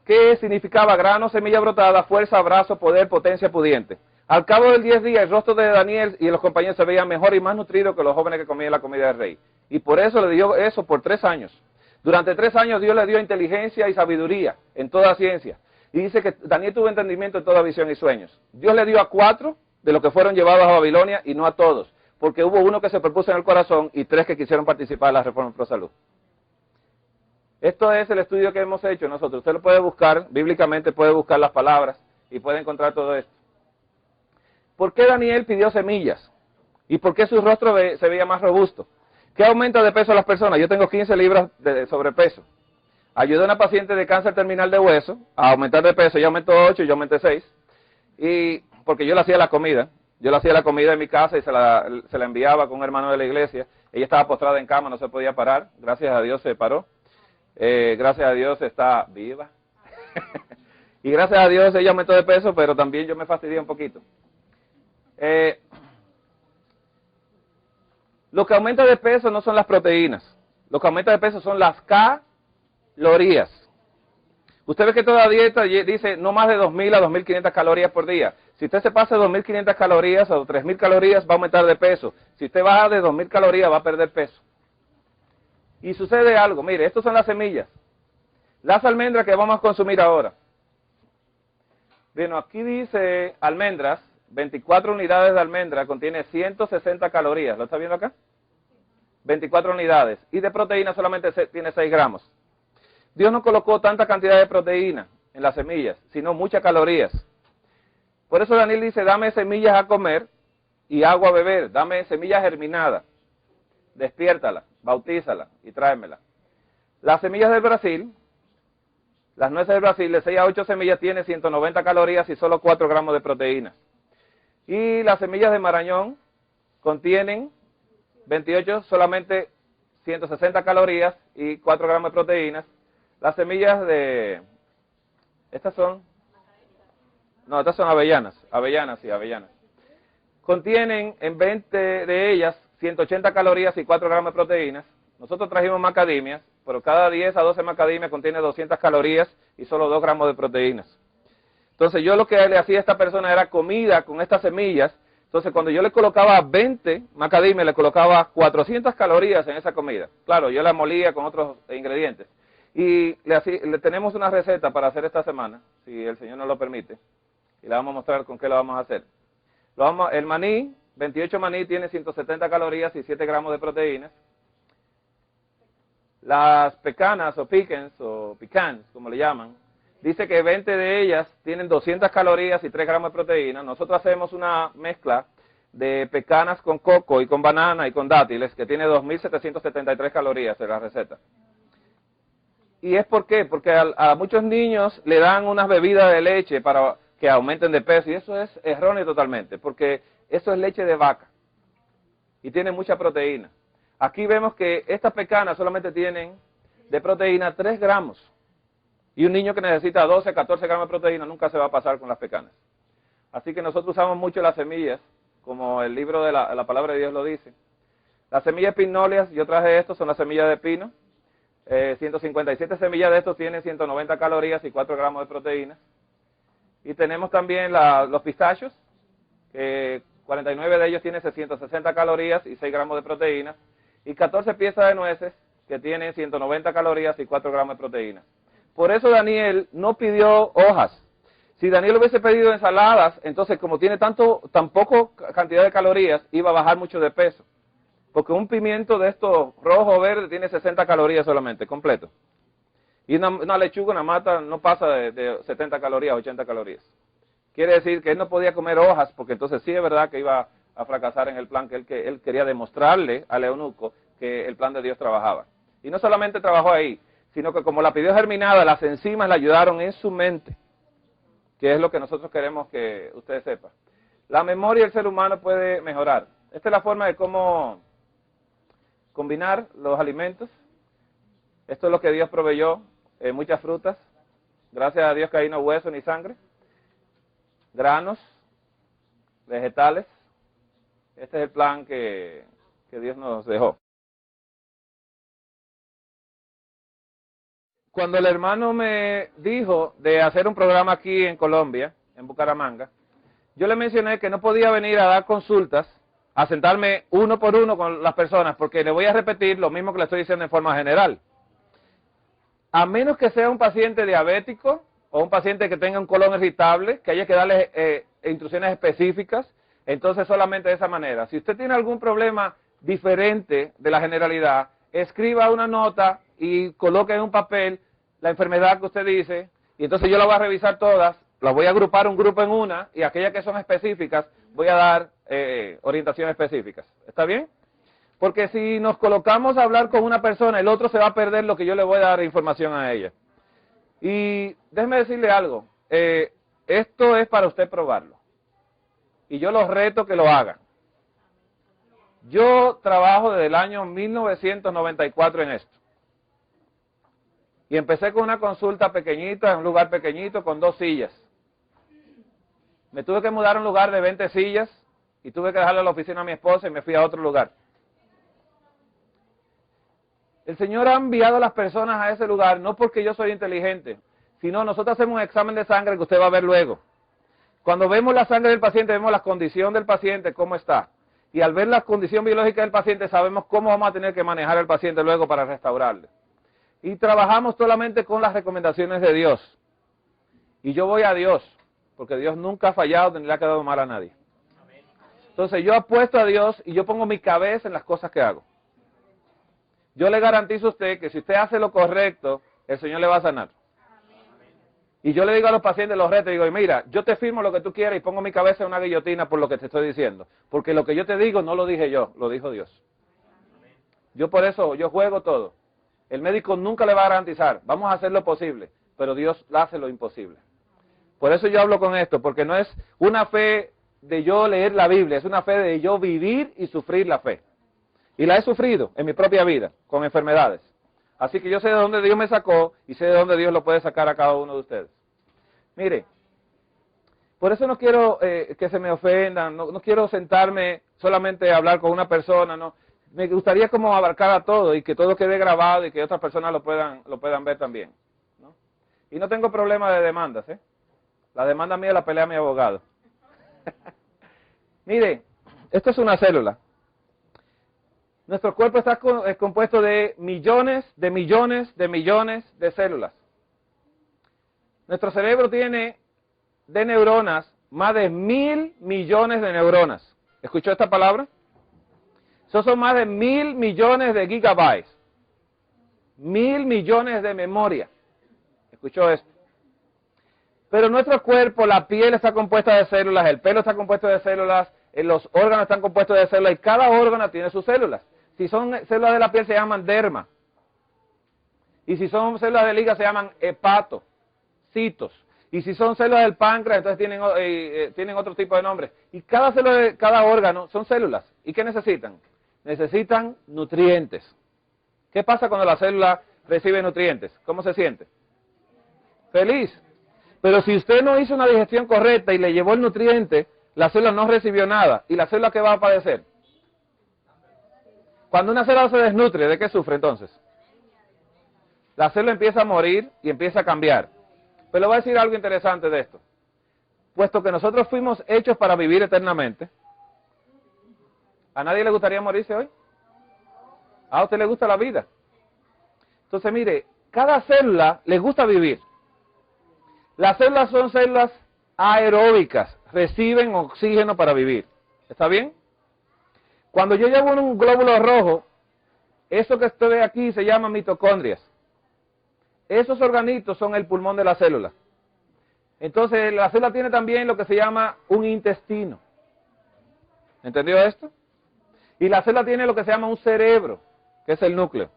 ¿Qué significaba grano, semilla brotada, fuerza, abrazo, poder, potencia, pudiente? Al cabo del 10 días, el rostro de Daniel y los compañeros se veían mejor y más nutridos que los jóvenes que comían la comida del rey. Y por eso le dio eso por 3 años. Durante 3 años Dios le dio inteligencia y sabiduría en toda ciencia. Y dice que Daniel tuvo entendimiento en toda visión y sueños. Dios le dio a 4 de los que fueron llevados a Babilonia y no a todos, porque hubo uno que se propuso en el corazón y 3 que quisieron participar en la reforma pro salud. Esto es el estudio que hemos hecho nosotros. Usted lo puede buscar, bíblicamente puede buscar las palabras y puede encontrar todo esto. ¿Por qué Daniel pidió semillas? ¿Y por qué su rostro se veía más robusto? ¿Qué aumenta de peso a las personas? Yo tengo 15 libras de sobrepeso. Ayudé a una paciente de cáncer terminal de hueso a aumentar de peso. Ella aumentó 8, yo aumenté 6. Y porque yo le hacía la comida. Yo le hacía la comida en mi casa y se la enviaba con un hermano de la iglesia. Ella estaba postrada en cama, no se podía parar. Gracias a Dios se paró. Gracias a Dios está viva. Y gracias a Dios ella aumentó de peso, pero también yo me fastidié un poquito. Lo que aumenta de peso no son las proteínas. Lo que aumenta de peso son las calorías. Usted ve que toda dieta dice no más de 2.000 a 2.500 calorías por día. Si usted se pasa de 2.500 calorías o 3.000 calorías, va a aumentar de peso. Si usted baja de 2.000 calorías, va a perder peso. Y sucede algo, mire, estas son las semillas. Las almendras que vamos a consumir ahora. Bueno, aquí dice almendras, 24 unidades de almendra, contiene 160 calorías. ¿Lo está viendo acá? 24 unidades. Y de proteína solamente tiene 6 gramos. Dios no colocó tanta cantidad de proteína en las semillas, sino muchas calorías. Por eso Daniel dice, dame semillas a comer y agua a beber. Dame semillas germinadas. Despiértala, bautízala y tráemela. Las semillas del Brasil, las nueces del Brasil, de 6 a 8 semillas tiene 190 calorías y solo 4 gramos de proteína. Y las semillas de Marañón contienen 28, solamente 160 calorías y 4 gramos de proteínas. Las semillas de... Estas son... No, estas son avellanas. Contienen en 20 de ellas 180 calorías y 4 gramos de proteínas. Nosotros trajimos macadamias, pero cada 10 a 12 macadamias contiene 200 calorías y solo 2 gramos de proteínas. Entonces yo lo que le hacía a esta persona era comida con estas semillas. Entonces cuando yo le colocaba 20 macadamias, le colocaba 400 calorías en esa comida. Claro, yo la molía con otros ingredientes. Y le tenemos una receta para hacer esta semana, si el Señor nos lo permite. Y le vamos a mostrar con qué lo vamos a hacer. El maní, 28 maní tiene 170 calorías y 7 gramos de proteínas. Las pecanas o pecans, como le llaman, dice que 20 de ellas tienen 200 calorías y 3 gramos de proteína. Nosotros hacemos una mezcla de pecanas con coco y con banana y con dátiles que tiene 2.773 calorías en la receta. ¿Y es por qué? Porque a muchos niños le dan unas bebidas de leche para que aumenten de peso y eso es erróneo totalmente, porque eso es leche de vaca y tiene mucha proteína. Aquí vemos que estas pecanas solamente tienen de proteína 3 gramos. Y un niño que necesita 12, 14 gramos de proteína nunca se va a pasar con las pecanas. Así que nosotros usamos mucho las semillas, como el libro de la palabra de Dios lo dice. Las semillas pignolias, yo traje estos, son las semillas de pino. 157 semillas de estos tienen 190 calorías y 4 gramos de proteína. Y tenemos también los pistachos, 49 de ellos tienen 660 calorías y 6 gramos de proteína. Y 14 piezas de nueces que tienen 190 calorías y 4 gramos de proteína. Por eso Daniel no pidió hojas. Si Daniel hubiese pedido ensaladas, entonces como tiene tan poco cantidad de calorías, iba a bajar mucho de peso. Porque un pimiento de estos rojo o verde tiene 60 calorías solamente, completo. Y una lechuga, una mata, no pasa de 70 calorías, 80 calorías. Quiere decir que él no podía comer hojas, porque entonces sí es verdad que iba a fracasar en el plan que él quería demostrarle al eunuco que el plan de Dios trabajaba. Y no solamente trabajó ahí, sino que como la pidió germinada, las enzimas le ayudaron en su mente, que es lo que nosotros queremos que ustedes sepan. La memoria del ser humano puede mejorar. Esta es la forma de cómo combinar los alimentos. Esto es lo que Dios proveyó, muchas frutas. Gracias a Dios que hay no hueso ni sangre. Granos, vegetales. Este es el plan que Dios nos dejó. Cuando el hermano me dijo de hacer un programa aquí en Colombia, en Bucaramanga, yo le mencioné que no podía venir a dar consultas, a sentarme uno por uno con las personas, porque le voy a repetir lo mismo que le estoy diciendo en forma general. A menos que sea un paciente diabético o un paciente que tenga un colon irritable, que haya que darle instrucciones específicas, entonces solamente de esa manera. Si usted tiene algún problema diferente de la generalidad, escriba una nota y coloque en un papel la enfermedad que usted dice, y entonces yo la voy a revisar todas, las voy a agrupar un grupo en una, y aquellas que son específicas, voy a dar orientaciones específicas. ¿Está bien? Porque si nos colocamos a hablar con una persona, el otro se va a perder lo que yo le voy a dar información a ella. Y déjeme decirle algo, esto es para usted probarlo. Y yo los reto que lo hagan. Yo trabajo desde el año 1994 en esto. Y empecé con una consulta pequeñita, en un lugar pequeñito, con 2 sillas. Me tuve que mudar a un lugar de 20 sillas y tuve que dejarle la oficina a mi esposa y me fui a otro lugar. El Señor ha enviado a las personas a ese lugar, no porque yo soy inteligente, sino nosotros hacemos un examen de sangre que usted va a ver luego. Cuando vemos la sangre del paciente, vemos la condición del paciente, cómo está. Y al ver la condición biológica del paciente, sabemos cómo vamos a tener que manejar al paciente luego para restaurarle. Y trabajamos solamente con las recomendaciones de Dios. Y yo voy a Dios, porque Dios nunca ha fallado ni le ha quedado mal a nadie. Entonces yo apuesto a Dios y yo pongo mi cabeza en las cosas que hago. Yo le garantizo a usted que si usted hace lo correcto, el Señor le va a sanar. Y yo le digo a los pacientes, los retos, digo, mira, yo te firmo lo que tú quieras y pongo mi cabeza en una guillotina por lo que te estoy diciendo. Porque lo que yo te digo no lo dije yo, lo dijo Dios. Yo por eso, yo juego todo. El médico nunca le va a garantizar, vamos a hacer lo posible, pero Dios hace lo imposible. Por eso yo hablo con esto, porque no es una fe de yo leer la Biblia, es una fe de yo vivir y sufrir la fe. Y la he sufrido en mi propia vida, con enfermedades. Así que yo sé de dónde Dios me sacó y sé de dónde Dios lo puede sacar a cada uno de ustedes. Mire, por eso no quiero que se me ofendan, no quiero sentarme solamente a hablar con una persona, no. Me gustaría como abarcar a todo y que todo quede grabado y que otras personas lo puedan ver también, ¿no? Y no tengo problema de demandas, ¿eh? La demanda mía la pelea mi abogado. Mire, esto es una célula. Nuestro cuerpo está compuesto de millones, de millones, de millones de células. Nuestro cerebro tiene de neuronas más de 1.000 millones de neuronas. ¿Escuchó esta palabra? Esos son más de 1.000 millones de gigabytes. 1.000 millones de memoria. ¿Escuchó esto? Pero nuestro cuerpo, la piel está compuesta de células, el pelo está compuesto de células, los órganos están compuestos de células y cada órgano tiene sus células. Si son células de la piel se llaman derma. Y si son células del hígado se llaman hepatocitos. Y si son células del páncreas, entonces tienen otro tipo de nombre. Y cada célula de cada órgano son células. ¿Y qué necesitan? Necesitan nutrientes. ¿Qué pasa cuando la célula recibe nutrientes? ¿Cómo se siente? Feliz. Pero si usted no hizo una digestión correcta y le llevó el nutriente, la célula no recibió nada. ¿Y la célula qué va a padecer? Cuando una célula se desnutre, ¿de qué sufre entonces? La célula empieza a morir y empieza a cambiar. Pero le voy a decir algo interesante de esto. Puesto que nosotros fuimos hechos para vivir eternamente, ¿a nadie le gustaría morirse hoy? ¿A usted le gusta la vida? Entonces, mire, cada célula le gusta vivir. Las células son células aeróbicas, reciben oxígeno para vivir. ¿Está bien? Cuando yo llevo un glóbulo rojo, eso que usted ve aquí se llama mitocondrias. Esos organitos son el pulmón de la célula. Entonces, la célula tiene también lo que se llama un intestino. ¿Entendió esto? Y la célula tiene lo que se llama un cerebro, que es el núcleo.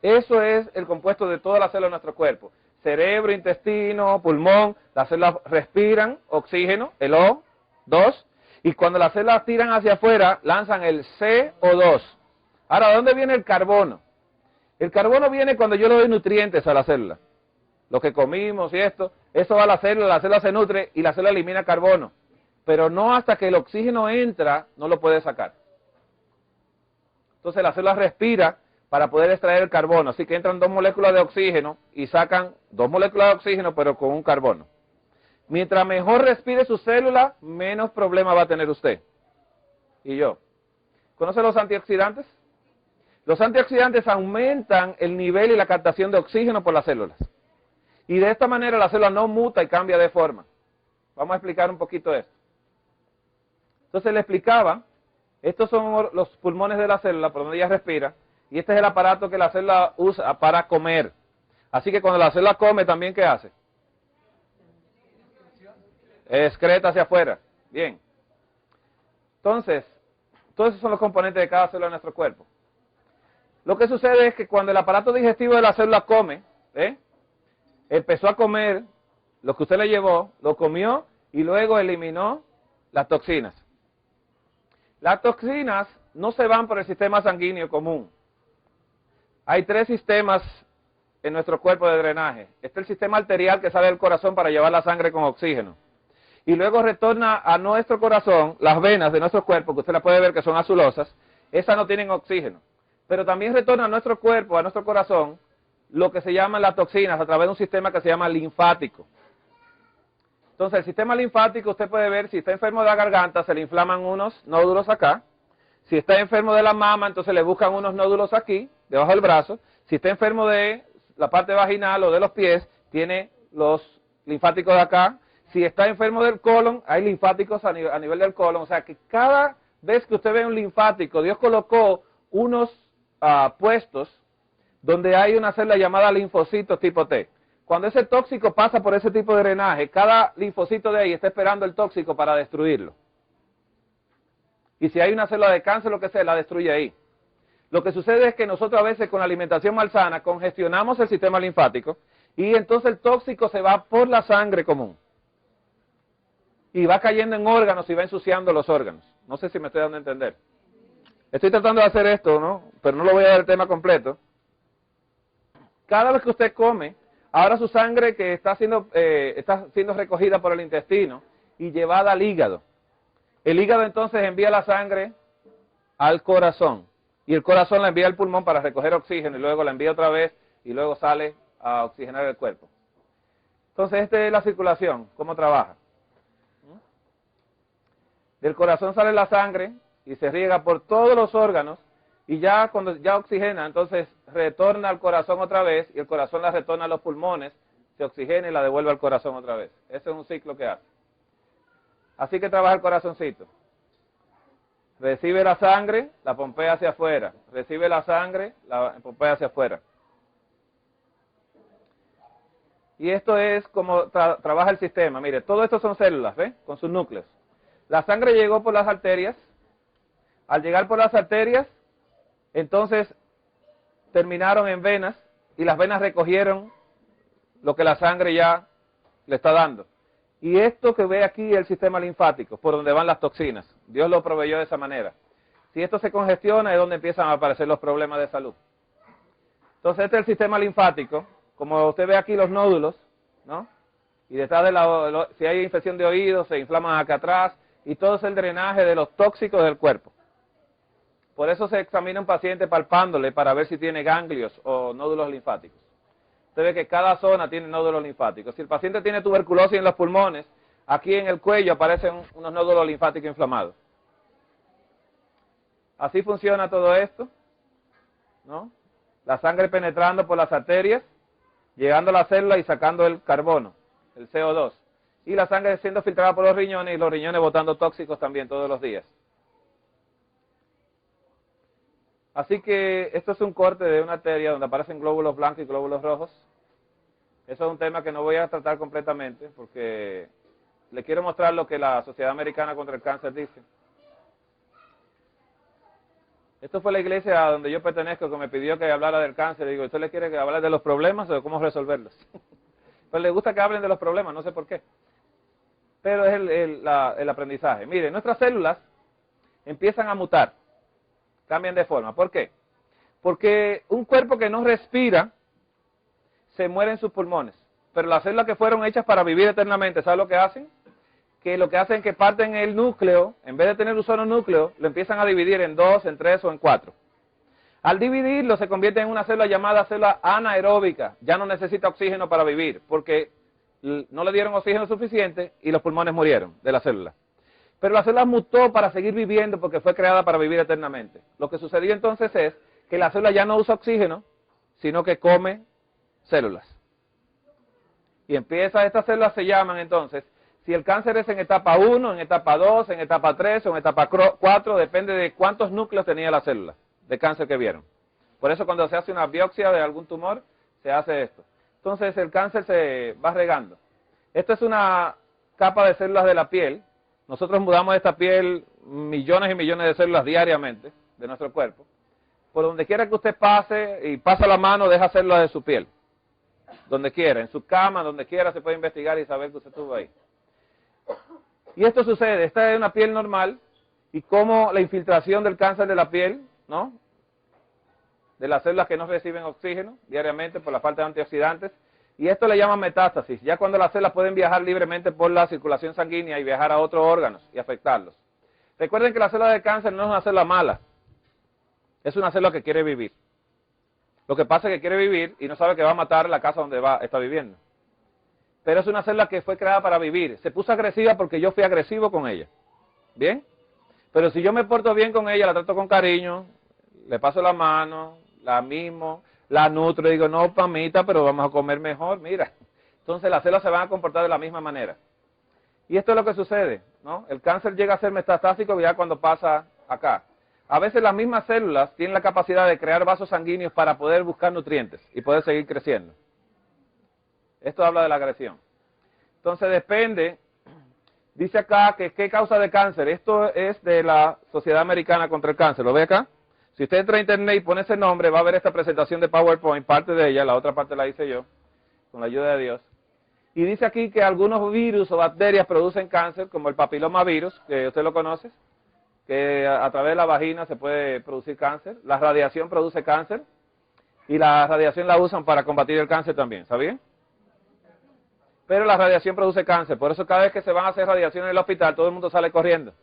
Eso es el compuesto de todas las células de nuestro cuerpo. Cerebro, intestino, pulmón, las células respiran oxígeno, el O2, y cuando las células tiran hacia afuera, lanzan el CO2. Ahora, ¿de dónde viene el carbono? El carbono viene cuando yo le doy nutrientes a la célula. Lo que comimos y esto, eso va a la célula se nutre y la célula elimina carbono. Pero no hasta que el oxígeno entra, no lo puede sacar. Entonces la célula respira para poder extraer el carbono. Así que entran 2 moléculas de oxígeno y sacan 2 moléculas de oxígeno, pero con un carbono. Mientras mejor respire su célula, menos problema va a tener usted. Y yo. ¿Conoce los antioxidantes? Los antioxidantes aumentan el nivel y la captación de oxígeno por las células. Y de esta manera la célula no muta y cambia de forma. Vamos a explicar un poquito esto. Entonces le explicaba, estos son los pulmones de la célula por donde ella respira, y este es el aparato que la célula usa para comer. Así que cuando la célula come, ¿también qué hace? Excreta hacia afuera. Bien. Entonces, todos esos son los componentes de cada célula de nuestro cuerpo. Lo que sucede es que cuando el aparato digestivo de la célula come, empezó a comer lo que usted le llevó, lo comió y luego eliminó las toxinas. Las toxinas no se van por el sistema sanguíneo común. Hay 3 sistemas en nuestro cuerpo de drenaje. Está el sistema arterial que sale del corazón para llevar la sangre con oxígeno. Y luego retorna a nuestro corazón, las venas de nuestro cuerpo, que usted la puede ver que son azulosas, esas no tienen oxígeno. Pero también retorna a nuestro cuerpo, a nuestro corazón, lo que se llaman las toxinas a través de un sistema que se llama linfático. Entonces, el sistema linfático, usted puede ver, si está enfermo de la garganta, se le inflaman unos nódulos acá. Si está enfermo de la mama, entonces le buscan unos nódulos aquí, debajo del brazo. Si está enfermo de la parte vaginal o de los pies, tiene los linfáticos de acá. Si está enfermo del colon, hay linfáticos a nivel del colon. O sea que cada vez que usted ve un linfático, Dios colocó unos puestos donde hay una célula llamada linfocitos tipo T. Cuando ese tóxico pasa por ese tipo de drenaje, cada linfocito de ahí está esperando el tóxico para destruirlo. Y si hay una célula de cáncer, lo que sea, la destruye ahí. Lo que sucede es que nosotros a veces con la alimentación malsana congestionamos el sistema linfático y entonces el tóxico se va por la sangre común. Y va cayendo en órganos y va ensuciando los órganos. No sé si me estoy dando a entender. Estoy tratando de hacer esto, ¿no? Pero no lo voy a dar el tema completo. Cada vez que usted come, ahora su sangre que está siendo recogida por el intestino y llevada al hígado. El hígado entonces envía la sangre al corazón. Y el corazón la envía al pulmón para recoger oxígeno y luego la envía otra vez y luego sale a oxigenar el cuerpo. Entonces esta es la circulación, cómo trabaja. Del corazón sale la sangre y se riega por todos los órganos y ya cuando ya oxigena, entonces retorna al corazón otra vez y el corazón la retorna a los pulmones, se oxigena y la devuelve al corazón otra vez. Ese es un ciclo que hace. Así que trabaja el corazoncito. Recibe la sangre, la pompea hacia afuera. Recibe la sangre, la pompea hacia afuera. Y esto es como trabaja el sistema. Mire, todo esto son células, ¿ve? Con sus núcleos. La sangre llegó por las arterias. Al llegar por las arterias, entonces terminaron en venas y las venas recogieron lo que la sangre ya le está dando. Y esto que ve aquí es el sistema linfático, por donde van las toxinas. Dios lo proveyó de esa manera. Si esto se congestiona es donde empiezan a aparecer los problemas de salud. Entonces este es el sistema linfático. Como usted ve aquí los nódulos, ¿no? Y detrás de si hay infección de oídos, se inflaman acá atrás, y todo es el drenaje de los tóxicos del cuerpo. Por eso se examina un paciente palpándole para ver si tiene ganglios o nódulos linfáticos. Usted ve que cada zona tiene nódulos linfáticos. Si el paciente tiene tuberculosis en los pulmones, aquí en el cuello aparecen unos nódulos linfáticos inflamados. Así funciona todo esto, ¿no? La sangre penetrando por las arterias, llegando a la célula y sacando el carbono, el CO2. Y la sangre siendo filtrada por los riñones y los riñones botando tóxicos también todos los días. Así que esto es un corte de una arteria donde aparecen glóbulos blancos y glóbulos rojos. Eso es un tema que no voy a tratar completamente porque le quiero mostrar lo que la Sociedad Americana contra el Cáncer dice. Esto fue la iglesia a donde yo pertenezco que me pidió que hablara del cáncer. Digo, ¿usted le quiere que hable de los problemas o de cómo resolverlos? Pues le gusta que hablen de los problemas, no sé por qué. Pero es el aprendizaje. Mire, nuestras células empiezan a mutar, cambian de forma. ¿Por qué? Porque un cuerpo que no respira se muere en sus pulmones. Pero las células que fueron hechas para vivir eternamente, ¿sabe lo que hacen? Que lo que hacen es que parten el núcleo, en vez de tener un solo núcleo, lo empiezan a dividir en 2, en 3 o en 4. Al dividirlo se convierte en una célula llamada célula anaeróbica. Ya no necesita oxígeno para vivir, porque no le dieron oxígeno suficiente y los pulmones murieron de la célula. Pero la célula mutó para seguir viviendo porque fue creada para vivir eternamente. Lo que sucedió entonces es que la célula ya no usa oxígeno, sino que come células. Y estas células se llaman entonces, si el cáncer es en etapa 1, en etapa 2, en etapa 3 o en etapa 4, depende de cuántos núcleos tenía la célula de cáncer que vieron. Por eso cuando se hace una biopsia de algún tumor, se hace esto. Entonces el cáncer se va regando. Esto es una capa de células de la piel. Nosotros mudamos esta piel millones y millones de células diariamente de nuestro cuerpo. Por donde quiera que usted pase y pasa la mano, deja células de su piel. Donde quiera, en su cama, donde quiera se puede investigar y saber que usted estuvo ahí. Y esto sucede, esta es una piel normal y como la infiltración del cáncer de la piel, ¿no? De las células que no reciben oxígeno diariamente por la falta de antioxidantes, y esto le llaman metástasis, ya cuando las células pueden viajar libremente por la circulación sanguínea y viajar a otros órganos y afectarlos. Recuerden que la célula de cáncer no es una célula mala, es una célula que quiere vivir. Lo que pasa es que quiere vivir y no sabe que va a matar la casa donde está viviendo. Pero es una célula que fue creada para vivir. Se puso agresiva porque yo fui agresivo con ella. ¿Bien? Pero si yo me porto bien con ella, la trato con cariño, le paso la mano, la mimo, la nutro, digo, no, mamita, pero vamos a comer mejor, mira. Entonces las células se van a comportar de la misma manera. Y esto es lo que sucede, ¿no? El cáncer llega a ser metastásico ya cuando pasa acá. A veces las mismas células tienen la capacidad de crear vasos sanguíneos para poder buscar nutrientes y poder seguir creciendo. Esto habla de la agresión. Entonces depende, dice acá que qué causa de cáncer. Esto es de la Sociedad Americana contra el Cáncer. ¿Lo ve acá? Si usted entra a internet y pone ese nombre, va a ver esta presentación de PowerPoint, parte de ella, la otra parte la hice yo, con la ayuda de Dios. Y dice aquí que algunos virus o bacterias producen cáncer, como el papilomavirus, que usted lo conoce, que a través de la vagina se puede producir cáncer. La radiación produce cáncer, y la radiación la usan para combatir el cáncer también, ¿sabían? Pero la radiación produce cáncer, por eso cada vez que se van a hacer radiación en el hospital, todo el mundo sale corriendo.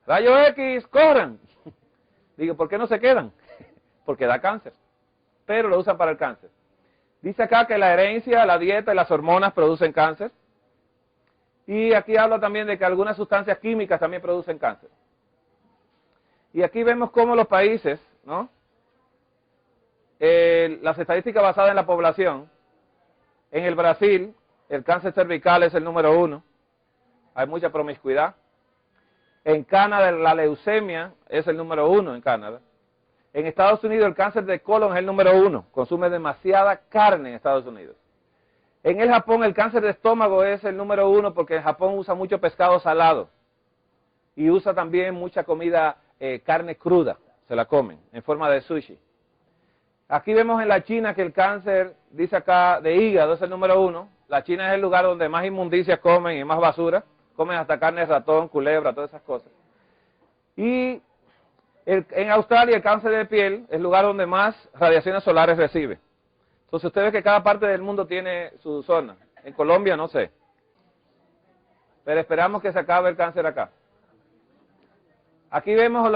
¡Rayo X, corran! Digo, ¿por qué no se quedan? Porque da cáncer, pero lo usan para el cáncer. Dice acá que la herencia, la dieta y las hormonas producen cáncer. Y aquí habla también de que algunas sustancias químicas también producen cáncer. Y aquí vemos cómo los países, ¿no? Las estadísticas basadas en la población. En el Brasil, el cáncer cervical es el número 1. hay mucha promiscuidad. En Canadá la leucemia es el número 1 en Canadá. En Estados Unidos el cáncer de colon es el número 1, consume demasiada carne en Estados Unidos. En el Japón el cáncer de estómago es el número 1 porque en Japón usa mucho pescado salado y usa también mucha comida, carne cruda, se la comen en forma de sushi. Aquí vemos en la China que el cáncer, dice acá, de hígado es el número 1. La China es el lugar donde más inmundicias comen y más basura. Comen hasta carne de ratón, culebra, todas esas cosas. Y en Australia el cáncer de piel es el lugar donde más radiaciones solares recibe. Entonces usted ve que cada parte del mundo tiene su zona. En Colombia no sé. Pero esperamos que se acabe el cáncer acá. Aquí vemos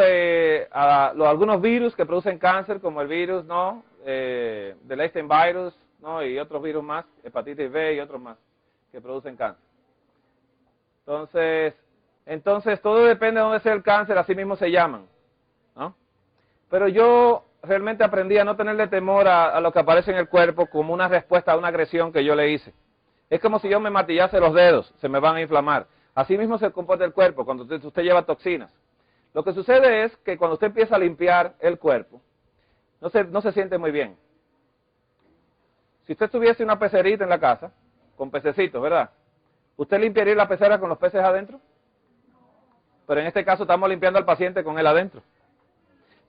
algunos virus que producen cáncer, como el virus, ¿no? Del Epstein virus, ¿no? Y otros virus más, hepatitis B y otros más, que producen cáncer. Entonces todo depende de dónde sea el cáncer, así mismo se llaman, ¿no? Pero yo realmente aprendí a no tenerle temor a lo que aparece en el cuerpo como una respuesta a una agresión que yo le hice. Es como si yo me martillase los dedos, se me van a inflamar. Así mismo se comporta el cuerpo cuando usted lleva toxinas. Lo que sucede es que cuando usted empieza a limpiar el cuerpo, no se siente muy bien. Si usted tuviese una pecerita en la casa, con pececitos, ¿verdad? ¿Usted limpiaría la pecera con los peces adentro? Pero en este caso estamos limpiando al paciente con él adentro.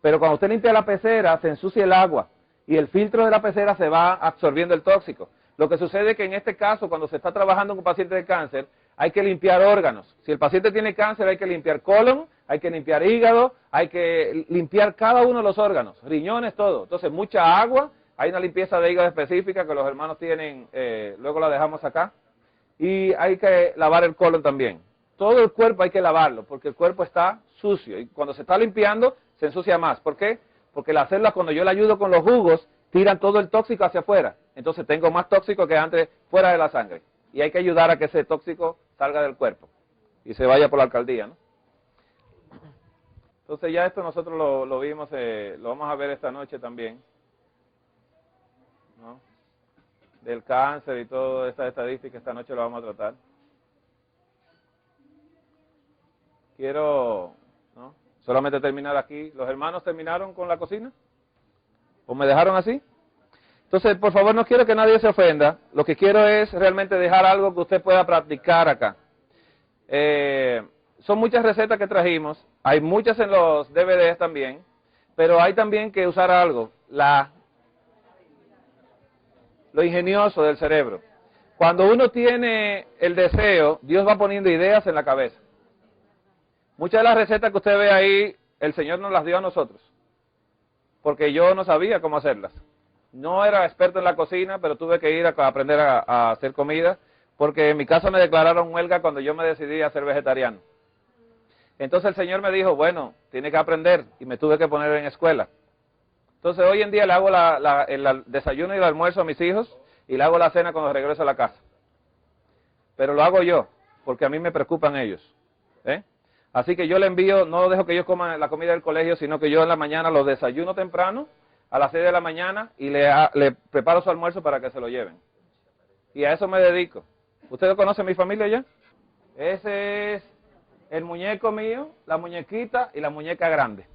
Pero cuando usted limpia la pecera, se ensucia el agua y el filtro de la pecera se va absorbiendo el tóxico. Lo que sucede es que en este caso, cuando se está trabajando con un paciente de cáncer, hay que limpiar órganos. Si el paciente tiene cáncer, hay que limpiar colon, hay que limpiar hígado, hay que limpiar cada uno de los órganos, riñones, todo. Entonces, mucha agua, hay una limpieza de hígado específica que los hermanos tienen, luego la dejamos acá. Y hay que lavar el colon también. Todo el cuerpo hay que lavarlo, porque el cuerpo está sucio. Y cuando se está limpiando, se ensucia más. ¿Por qué? Porque las células, cuando yo le ayudo con los jugos, tiran todo el tóxico hacia afuera. Entonces tengo más tóxico que antes fuera de la sangre. Y hay que ayudar a que ese tóxico salga del cuerpo y se vaya por la alcaldía, ¿no? Entonces ya esto nosotros lo vimos, lo vamos a ver esta noche también, ¿no? Del cáncer y toda esta estadística, esta noche lo vamos a tratar. Quiero, ¿no?, solamente terminar aquí. ¿Los hermanos terminaron con la cocina? ¿O me dejaron así? Entonces, por favor, no quiero que nadie se ofenda. Lo que quiero es realmente dejar algo que usted pueda practicar acá. Son muchas recetas que trajimos. Hay muchas en los DVDs también. Pero hay también que usar algo. Lo ingenioso del cerebro. Cuando uno tiene el deseo, Dios va poniendo ideas en la cabeza. Muchas de las recetas que usted ve ahí, el Señor nos las dio a nosotros. Porque yo no sabía cómo hacerlas. No era experto en la cocina, pero tuve que ir a aprender a hacer comida, porque en mi casa me declararon huelga cuando yo me decidí a ser vegetariano. Entonces el Señor me dijo, bueno, tiene que aprender, y me tuve que poner en escuela. Entonces hoy en día le hago el desayuno y el almuerzo a mis hijos, y le hago la cena cuando regreso a la casa. Pero lo hago yo, porque a mí me preocupan ellos. Así que yo le envío, no dejo que ellos coman la comida del colegio, sino que yo en la mañana los desayuno temprano, a las 6 de la mañana, y le preparo su almuerzo para que se lo lleven. Y a eso me dedico. ¿Ustedes conocen mi familia ya? Ese es el muñeco mío, la muñequita y la muñeca grande.